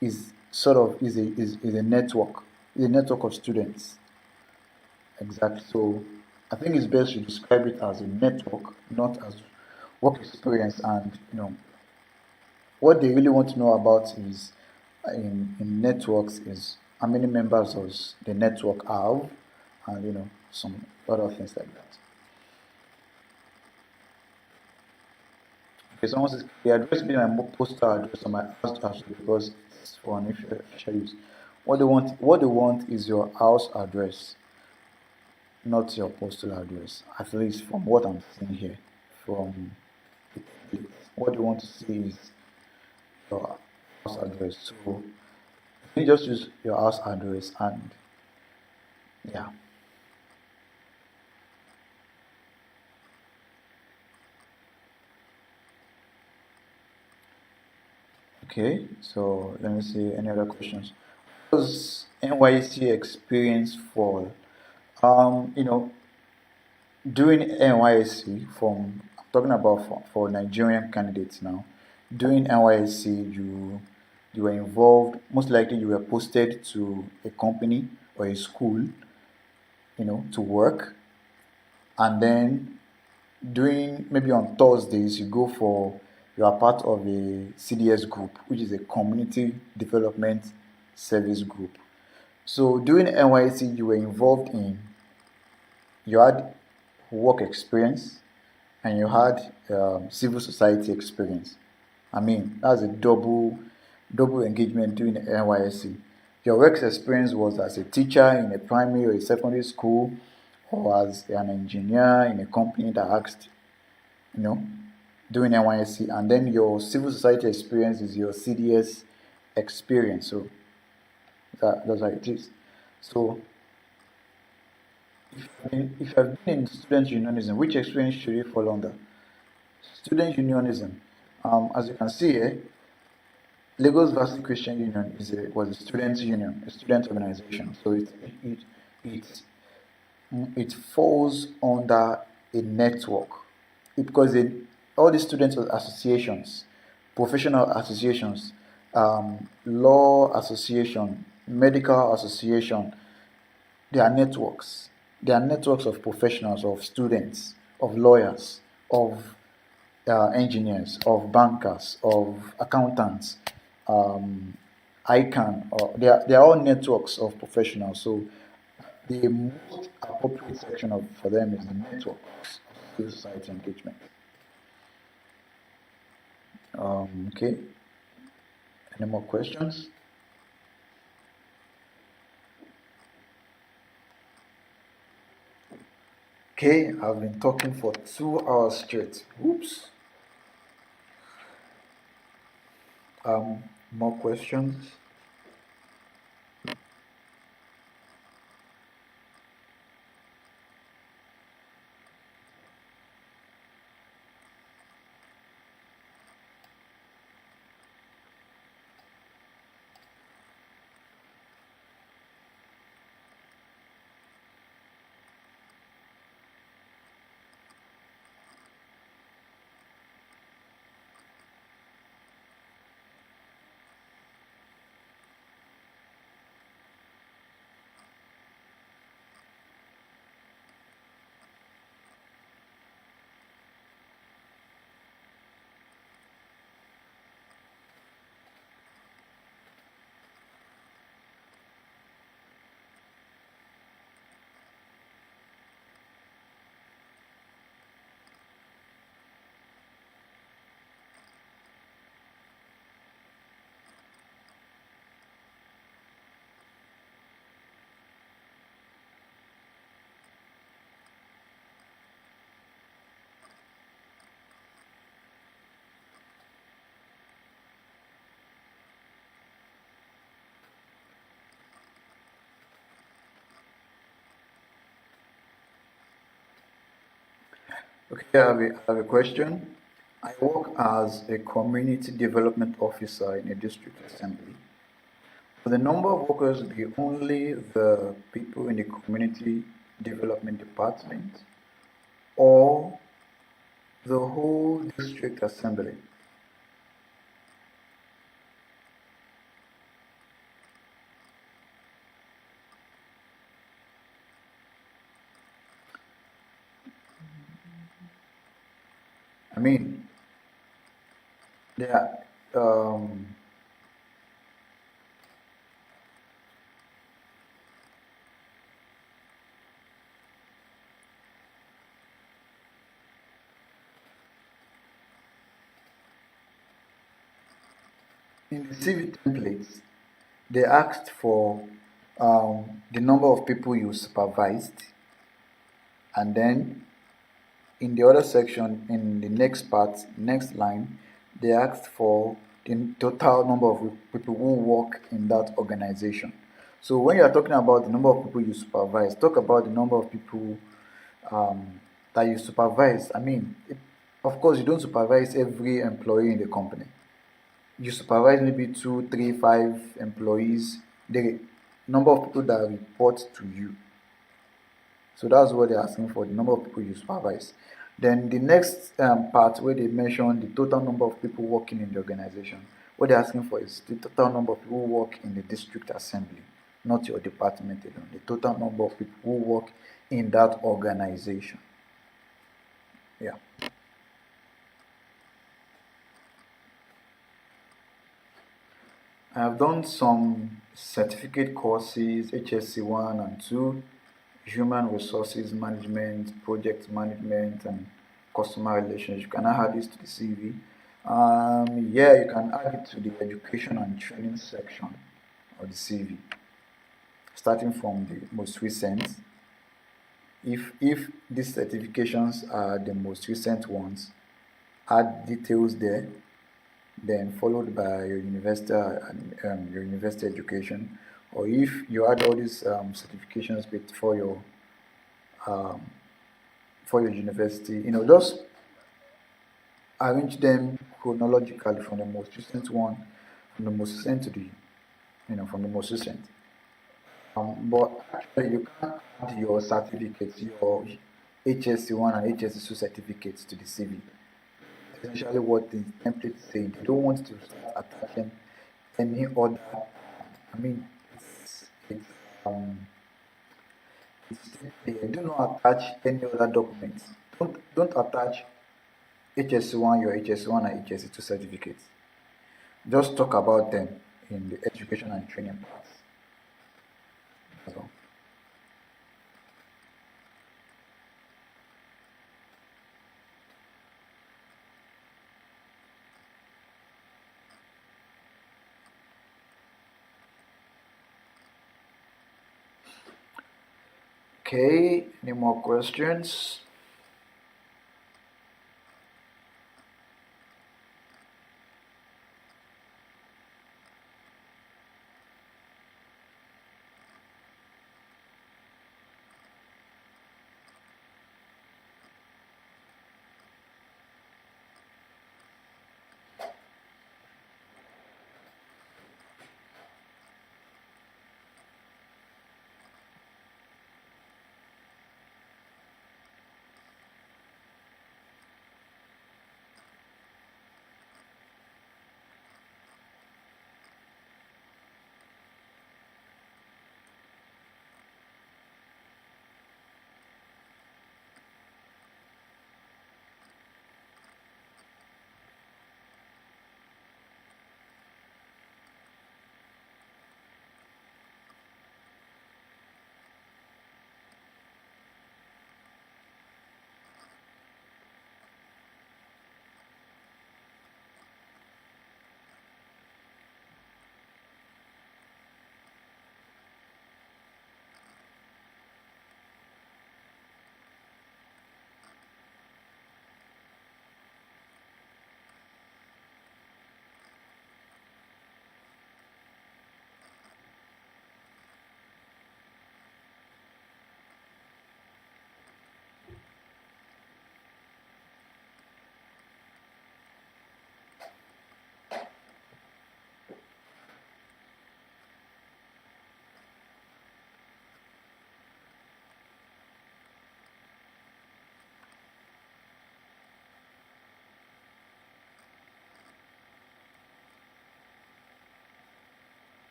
is sort of is a network of students. Exactly. So I think it's best to describe it as a network, not as work experience. And what they really want to know about is in networks is how many members does the network have, and some other things like that. Okay, someone says the address being my postal address on my house address because it's for an official use. What they want is your house address, not your postal address. At least from what I'm seeing here, from the template. What they want to see is your house address. So you just use your house address and yeah. Okay, so let me see any other questions. Does NYC experience fall? Um, you know, During NYSC, I'm talking about for Nigerian candidates now. During NYSC, you were involved. Most likely, you were posted to a company or a school, to work, and then during maybe on Thursdays, you are part of a CDS group, which is a community development service group. So during NYSC, you had work experience and you had civil society experience. I mean, that's a double engagement during the NYSC. Your work experience was as a teacher in a primary or a secondary school, or as an engineer in a company that asked, you know, doing NYSC, and then your civil society experience is your CDS experience. So that's how it is. So if you've been in student unionism, which experience should you fall under? Student unionism. As you can see here, Lagos Varsity Christian Union was a student union, a student organization. So it it falls under a network because all the students associations, professional associations, law association, medical association, they are networks. They are networks of professionals, of students, of lawyers, of engineers, of bankers, of accountants, ICANN, or they are all networks of professionals. So the most appropriate section for them is the networks of civil society engagement. Okay, any more questions? Okay, I've been talking for 2 hours straight. Oops. More questions? Okay, I have a question. I work as a community development officer in a district assembly. Will the number of workers be only the people in the community development department or the whole district assembly? I mean, there in the CV templates, they asked for the number of people you supervised, and then in the other section, in the next part, next line, they asked for the total number of people who work in that organization. So when you are talking about the number of people you supervise, talk about the number of people that you supervise. I mean, of course, you don't supervise every employee in the company. You supervise maybe two, three, five employees. The number of people that report to you. So that's what they're asking for, the number of people you supervise. Then the next part where they mention the total number of people working in the organization, what they're asking for is the total number of people who work in the district assembly, not your department alone. The total number of people who work in that organization. Yeah. I have done some certificate courses, HSC 1 and 2, Human Resources Management, Project Management, and Customer Relations. You can add this to the CV. Yeah, you can add it to the Education and Training section of the CV, starting from the most recent. If these certifications are the most recent ones, add details there, then followed by your university education, or if you add all these certifications um, for your university, just arrange them chronologically from the most recent one, from the most recent to the from the most recent. But actually you can't add your certificates, your HSC 1 and HSC 2 certificates to the CV. Essentially what the template is saying, they don't want to start attaching any other. I mean, it's um, do not attach any other documents. Don't attach HSC 1, your HSC 1 and HSC 2 certificates. Just talk about them in the education and training parts. That's all. Okay, any more questions?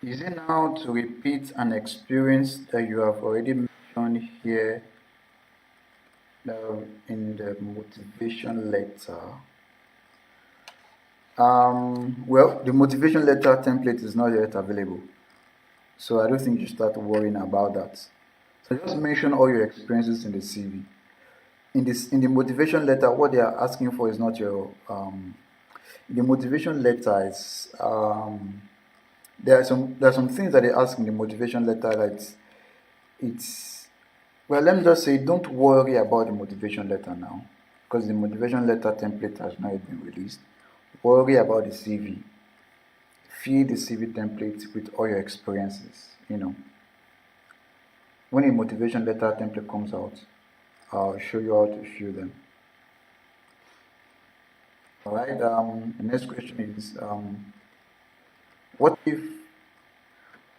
Is it now to repeat an experience that you have already mentioned here in the motivation letter? Well, the motivation letter template is not yet available, so I don't think you start worrying about that. So just mention all your experiences in the CV. In the motivation letter, what they are asking for is not your the motivation letter is there are some things that they ask in the motivation letter that it's well, let me just say, don't worry about the motivation letter now, because the motivation letter template has not yet been released. Worry about the CV. Fill the CV template with all your experiences. When a motivation letter template comes out, I'll show you how to fill them. All right. The next question is, what if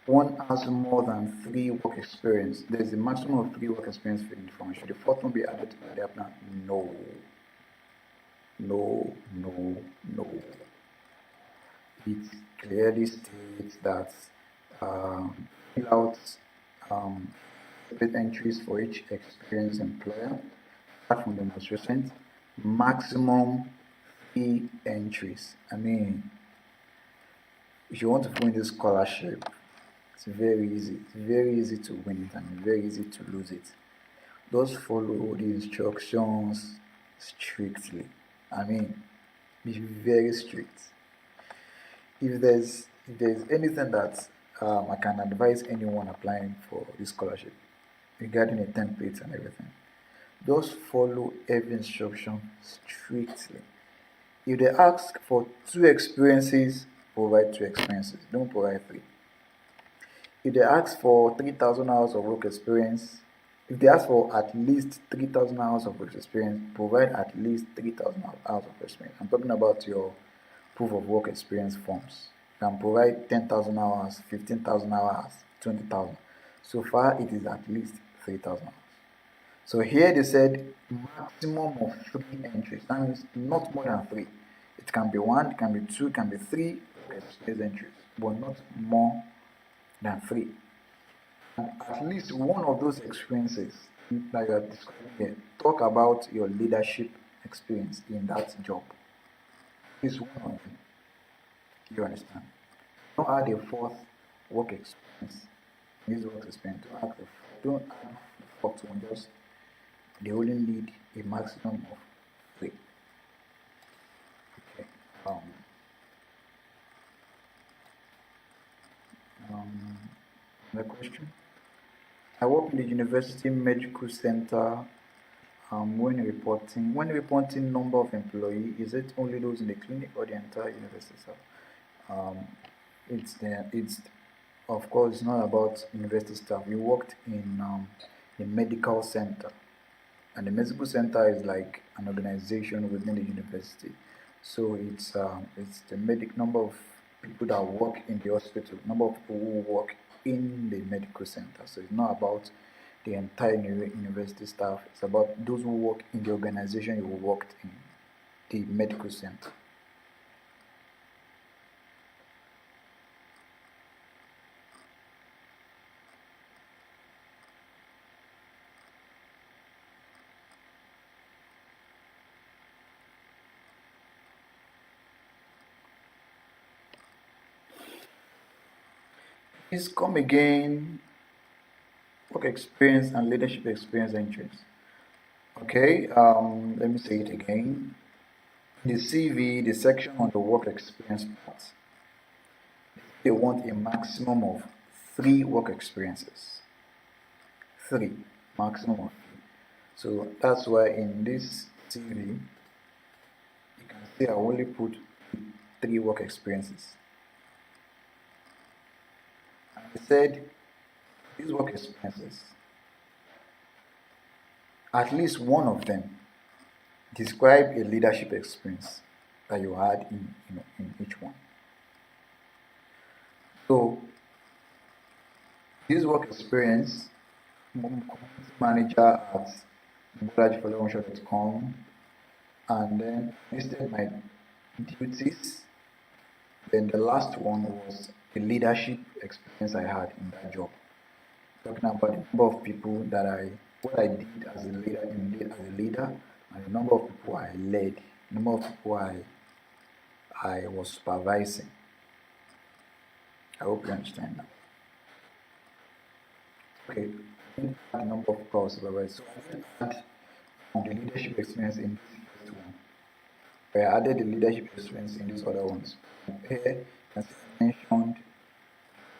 one has more than 3 work experience? There's a maximum of 3 work experience for information. Should the fourth one be added to the plan? No. No, no, no. It clearly states that fill out separate entries for each experienced employer. Start from the most recent. Maximum 3 entries. I mean, if you want to win this scholarship, it's very easy. It's very easy to win it and very easy to lose it. Just follow the instructions strictly. I mean, be very strict. If there's anything that I can advise anyone applying for this scholarship regarding the templates and everything, just follow every instruction strictly. If they ask for 2 experiences, provide 2 experiences. Don't provide 3. If they ask for 3,000 hours of work experience, if they ask for at least 3,000 hours of work experience, provide at least 3,000 hours of experience. I'm talking about your proof of work experience forms. You can provide 10,000 hours, 15,000 hours, 20,000. So far, it is at least 3,000 hours. So here they said maximum of 3 entries. That means not more than 3. It can be 1, it can be 2, it can be 3 experience entries, but not more than 3. And at least one of those experiences that you are describing here, talk about your leadership experience in that job. Is one of them. You understand? Don't add a 4th work experience. This work experience. Don't add the 4th one. Just they only need a maximum of 3. Okay. The question. I work in the University Medical Center. When reporting number of employees, is it only those in the clinic or the entire university staff? It's of course it's not about university staff. We worked in the medical center, and the medical center is like an organization within the university. So it's the number of people that work in the hospital, number of people who work in the medical center. So it's not about the entire university staff. It's about those who work in the organization you worked in, the medical center. Please come again. Work experience and leadership experience entries. Okay, let me say it again. The CV, the section on the work experience part, they want a maximum of 3 work experiences. 3, maximum of 3. So that's why in this CV, you can see I only put 3 work experiences. And I said these work experiences, at least one of them describe a leadership experience that you had in each one. So this work experience, community manager at bolajifolorunso.com, and then listed my duties. Then the last one was a leadership experience I had in that job. Talking about the number of people that what I did as a leader, and the number of people I led, the number of people I was supervising. I hope you understand that. Okay, I didn't add the number of people I was supervising, so I didn't add the leadership experience in this first one. But I added the leadership experience in these other ones. Here, as I mentioned,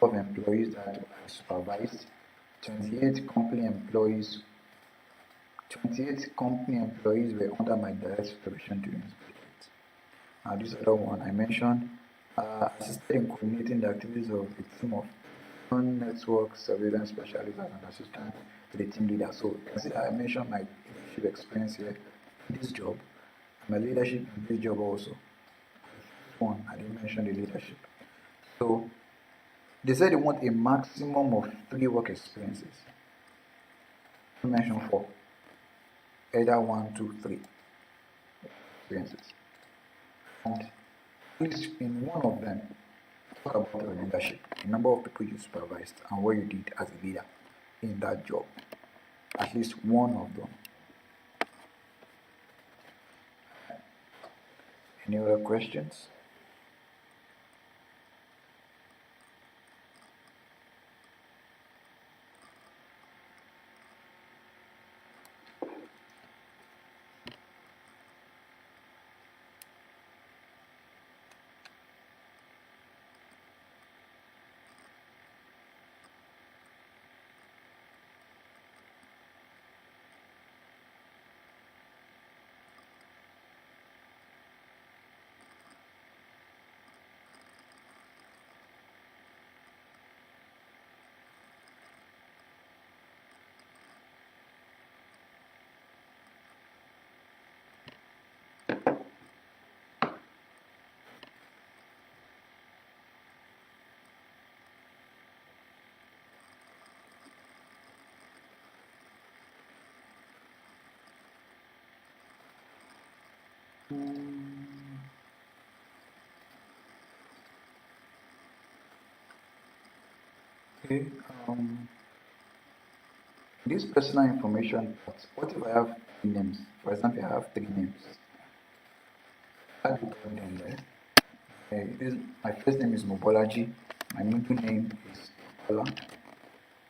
of employees that I supervised, 28 company employees 28 company employees were under my direct supervision during this project. This other one I mentioned assisted in coordinating the activities of a team of network surveillance specialists as an assistant to the team leader. So consider I mentioned my leadership experience here in this job, and my leadership in this job also. One, I didn't mention the leadership. So they said they want a maximum of 3 work experiences. I mentioned 4. Either 1, 2, 3 experiences. And at least in one of them, talk about your leadership, the number of people you supervised, and what you did as a leader in that job. At least one of them. Any other questions? Okay. This personal information part, what if I have 3 names? For example, I have 3 names. How do you call them, right? My first name is Mobolaji, my middle name is Kola,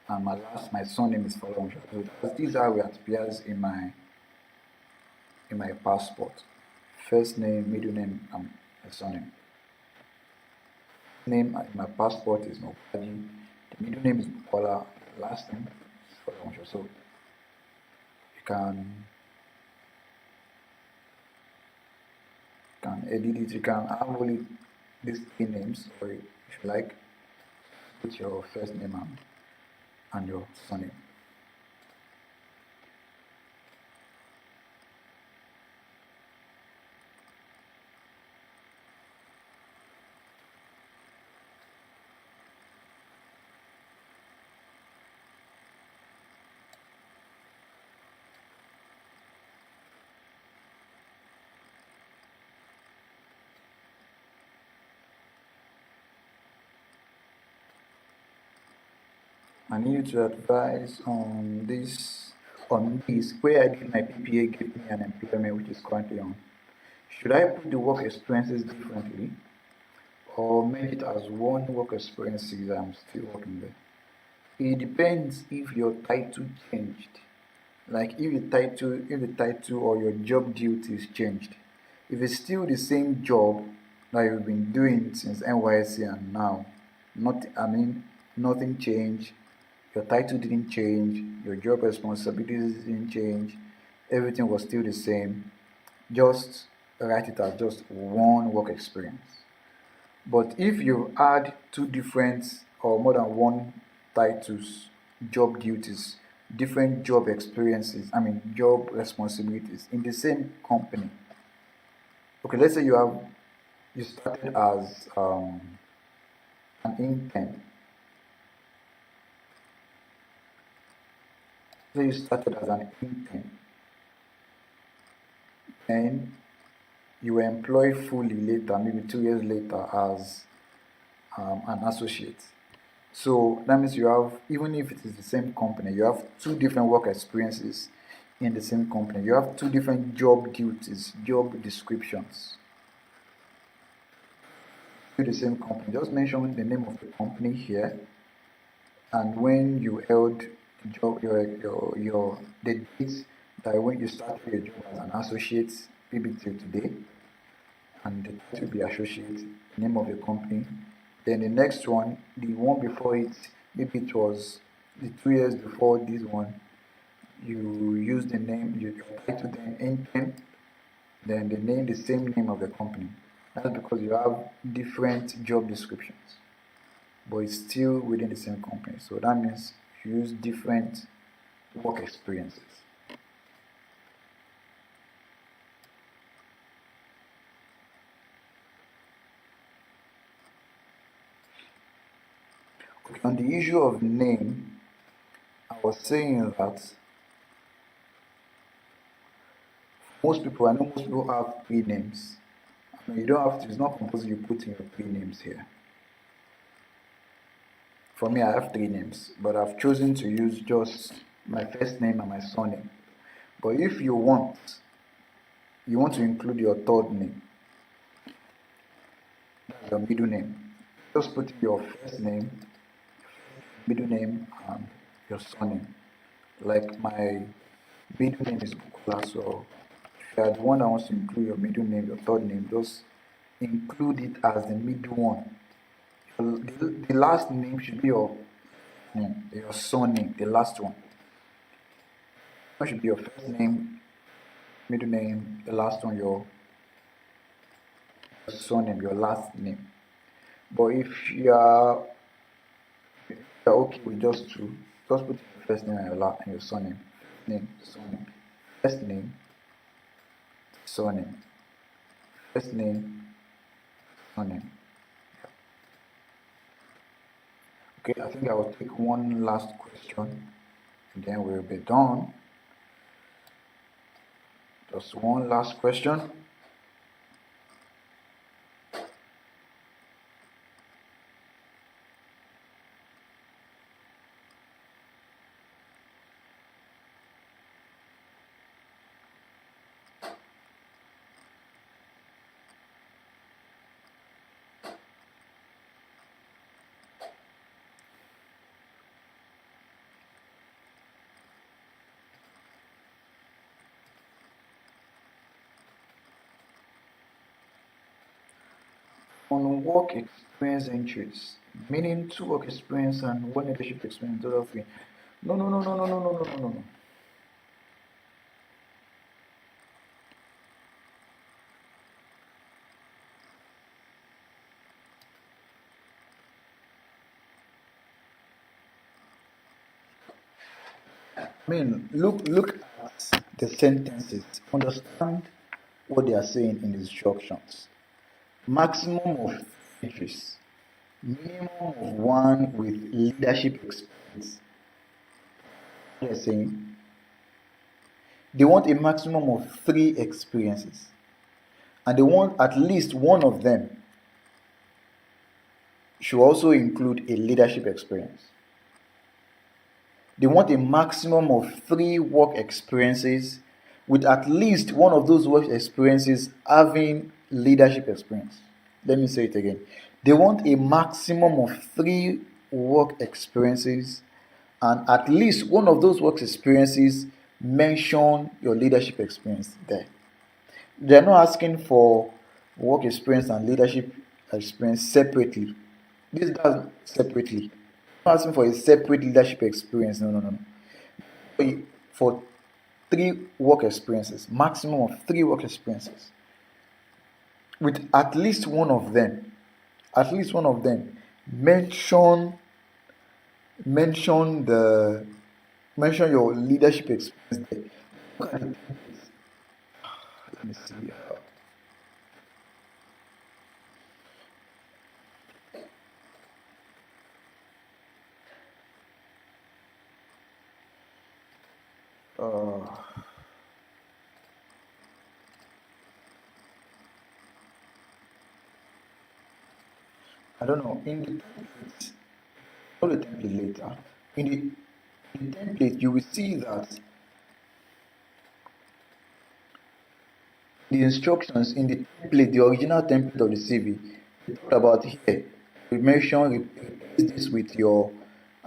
and my surname is Falonja. So these are what appears in my passport. First name, middle name, and my surname. Name in my passport is Mobolaji. The middle name is Kola. Last name is Falonja. So you can edit it. You can have only these 3 names, or if you like, put your first name and your surname. I need to advise on this where I did my PPA gave me an employment which is currently on. Should I put the work experiences differently or make it as one work experiences I'm still working there? It depends if your title changed. Like if the title or your job duties changed. If it's still the same job that you've been doing since NYSC and now, nothing changed. Your title didn't change, your job responsibilities didn't change, everything was still the same. Just write it as just one work experience. But if you add 2 different or more than 1 titles, job duties, different job experiences, job responsibilities in the same company. Okay, let's say you started as an intern. So you started as an intern, and you were employed fully later, maybe 2 years later, as an associate. So that means you have, even if it is the same company, you have two different work experiences in the same company. You have two different job duties, job descriptions to the same company. Just mention the name of the company here, and when you held the job, your the date that when you started your job as an associate, maybe till today, and the title will be associate, name of the company. Then the next one, the one before it, maybe it was the 2 years before this one, you use the name, you title then intern, then the name, the same name of the company. That's because you have different job descriptions, but it's still within the same company. So that means you use different work experiences. Okay, on the issue of name, I was saying that I know most people have three names. I mean, you don't have to, it's not compulsory you put in your three names here. For me, I have three names, but I've chosen to use just my first name and my surname. But if you want to include your third name, your middle name. Just put in your first name, middle name, and your surname. Like my middle name is Bukola, so if you are the one that wants to include your middle name, your third name, just include it as the middle one. The last name should be your name, your surname, the last one. That should be your first name, middle name, the last one, your surname, your last name. But if you're okay with just two, just put your first name and your last and your surname. Name, surname. First name, surname. First name, surname. Okay, I think I will take one last question and then we'll be done. Just one last question. On work experience entries, meaning two work experience and one leadership experience, total three. No, no, no, no, no, no, no, no, no, no. I mean, look at the sentences. Understand what they are saying in the instructions. Maximum of entries. Minimum of one with leadership experience. They're saying they want a maximum of 3 experiences, and they want at least one of them should also include a leadership experience. They want a maximum of 3 work experiences, with at least one of those work experiences having leadership experience. Let me say it again. They want a maximum of 3 work experiences, and at least one of those work experiences mention your leadership experience there. They're not asking for work experience and leadership experience separately. This does separately. Not asking for a separate leadership experience. No, no, no, no. For 3 work experiences, maximum of 3 work experiences, with at least one of them, mention the mention your leadership experience there. Let me see. Uh, I don't know. In the template, I'll show the template later. In the template, you will see that the instructions in the template, the original template of the CV, we talked about here. We mentioned replace this with your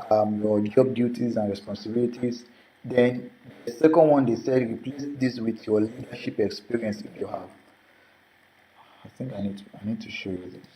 job duties and responsibilities. Then the second one, they said replace this with your leadership experience if you have. I think I need to show you this.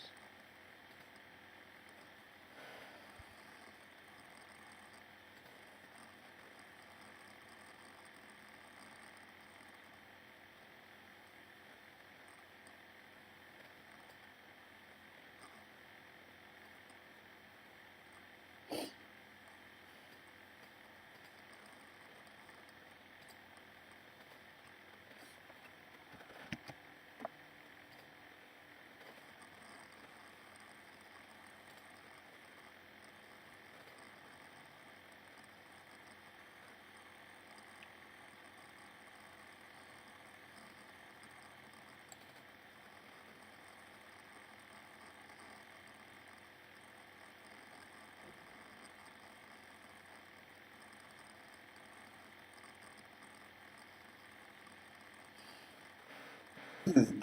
This is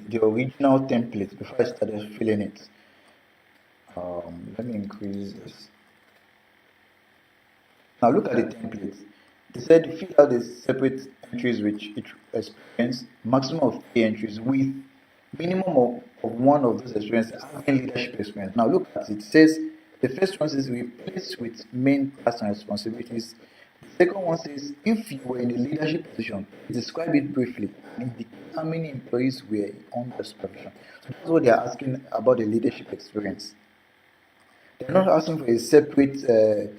the original template before I started filling it. Let me increase this. Now look at the template. They said fill out the separate entries with each experience, maximum of 3 entries with minimum of one of those experiences having leadership experience. Now look at it. It says the first one says replace with main tasks and responsibilities. The second one says if you were in a leadership position, describe it briefly and indicate how many employees were under supervision. So that's what they are asking about the leadership experience. They're not asking for a separate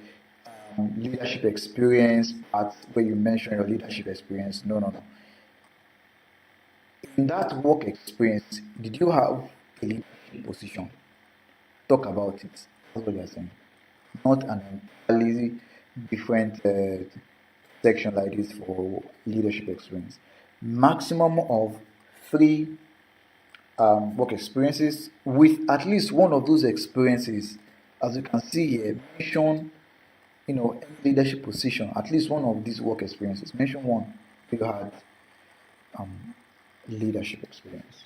leadership experience part where you mention your leadership experience. No, no, no. In that work experience, did you have a leadership position? Talk about it. That's what they're saying. Not an entirely different section like this for leadership experience. Maximum of 3 work experiences with at least one of those experiences, as you can see here, mention leadership position, at least one of these work experiences. Mention one if you had leadership experience.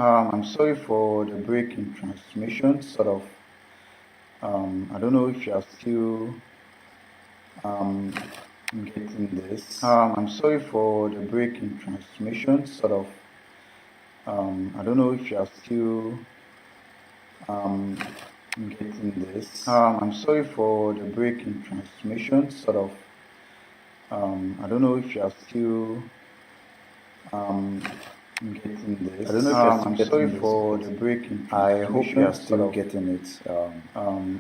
I'm sorry for the break in transmission, sort of. I don't know if you are still um, getting this. I'm sorry for the break in transmission, sort of. I don't know if you are still getting this. I'm sorry for the break in transmission, sort of. I don't know if you are still getting this. I don't know if you're I'm still sorry getting for this, the but break in I hope you are transmission, still sort of. getting it.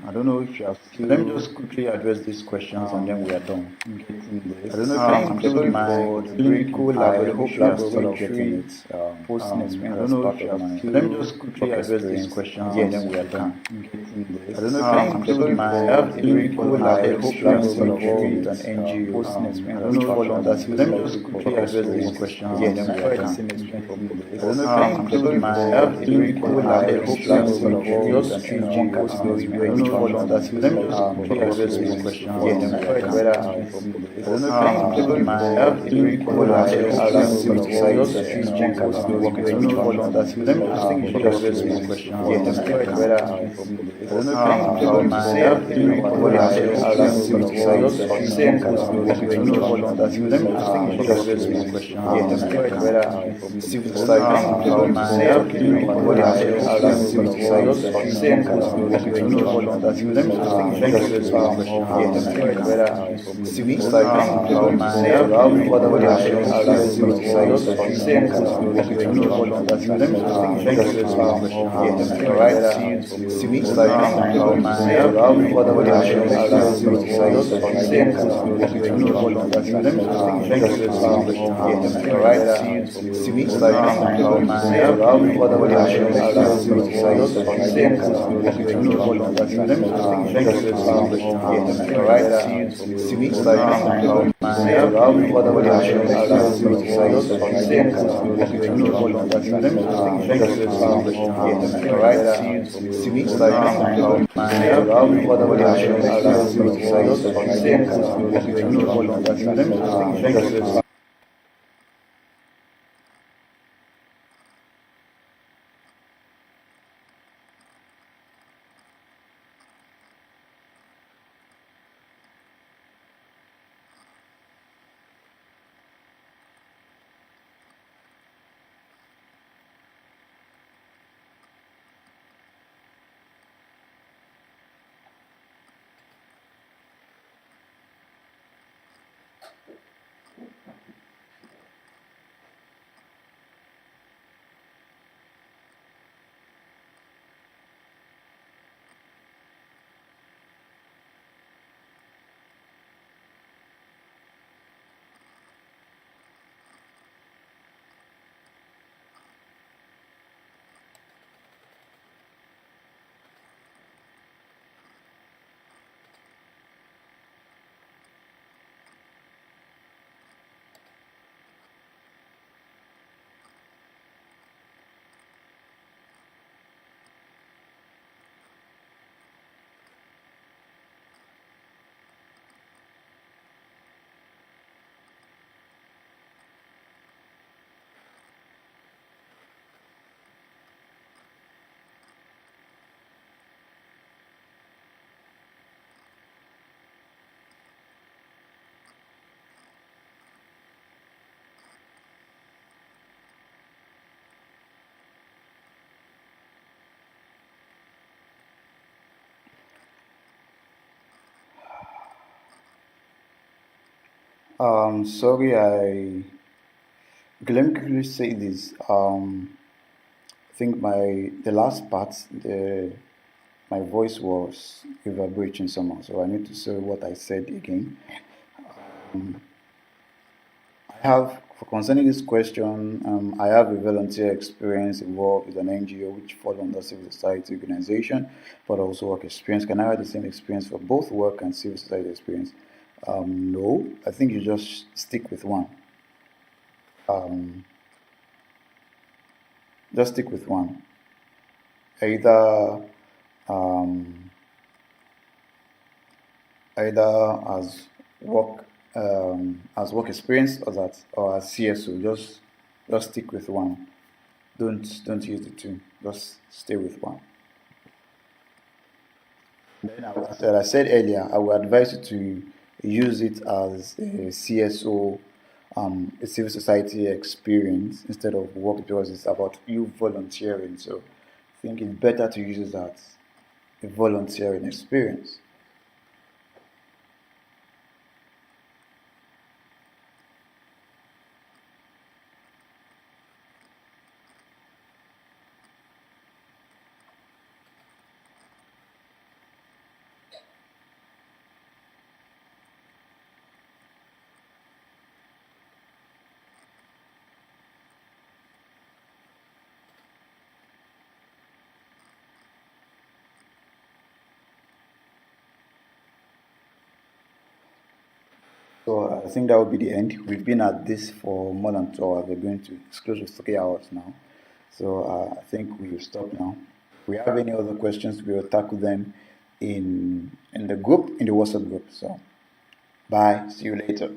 I don't know if you are still. Let me just quickly address these questions and then we are done. Getting this. I don't know if you I'm include sorry my for the clinical break in. I hope you are still laboratory getting it. posting I experience don't as know part if you of are my. still. Let me just quickly work address these experience. questions Yes, and then we are you done. can. Getting this. I don't know if you I'm include sorry my for the break clinical in. I hope you are laboratory still getting involved it. an NGO Posting I experience. don't Which know fall under let me just SISGP quickly work address these experience. questions Yes, and then we you are can. done. Getting this. I don't know if you I'm include sorry my for the break clinical in. I hope you are laboratory still getting involved it. an NGO I don't know fall if under you let me just are quickly work address these experience. questions Yes, and then we are you done. can. I don't know if you I'm include sorry my for the break clinical in. I hope you are laboratory still getting just it. work I don't know fall if under let me just quickly work address these experience. questions and Yes, then we you are can. done. I don't know if you I'm include sorry my for the break clinical in. I hope you are laboratory still getting just it. fall under let me just quickly Work address these experience. questions and Yes, then we you are done. can. I don't know if you include my clinical laboratory just fall under let me just quickly address these questions and then we are done. I don't know if you include my clinical laboratory just fall under let me just quickly address these questions and then we are done. I don't know if you include my clinical laboratory just fall under let me just quickly address these questions and then we are done. I don't know if you include my clinical laboratory just fall under let me just quickly address these questions and then we are done. I don't know if you include my clinical laboratory just fall under let me just quickly address these questions and then we are done. I don't know if you include my clinical laboratory just fall under let me just quickly address these Sorry, okay, let me quickly say this. I think the last part, my voice was reverberating somehow, so I need to say what I said again. I have, for concerning this question, I have a volunteer experience involved with an NGO which falls under civil society organization, but also work experience. Can I have the same experience for both work and civil society experience? No, I think you just stick with one. Just stick with one. Either um, either work as work experience or as CSO. Just stick with one. don't use the two. Just stay with one. Then, as I said earlier, I would advise you to use it as a CSO, a civil society experience instead of work, because it's about you volunteering. So I think it's better to use it as a volunteering experience. So I think that will be the end. We've been at this for more than 2 hours. We're going to close to 3 hours now. So I think we will stop now. If we have any other questions, we will tackle them in the group, in the WhatsApp group. So bye. See you later.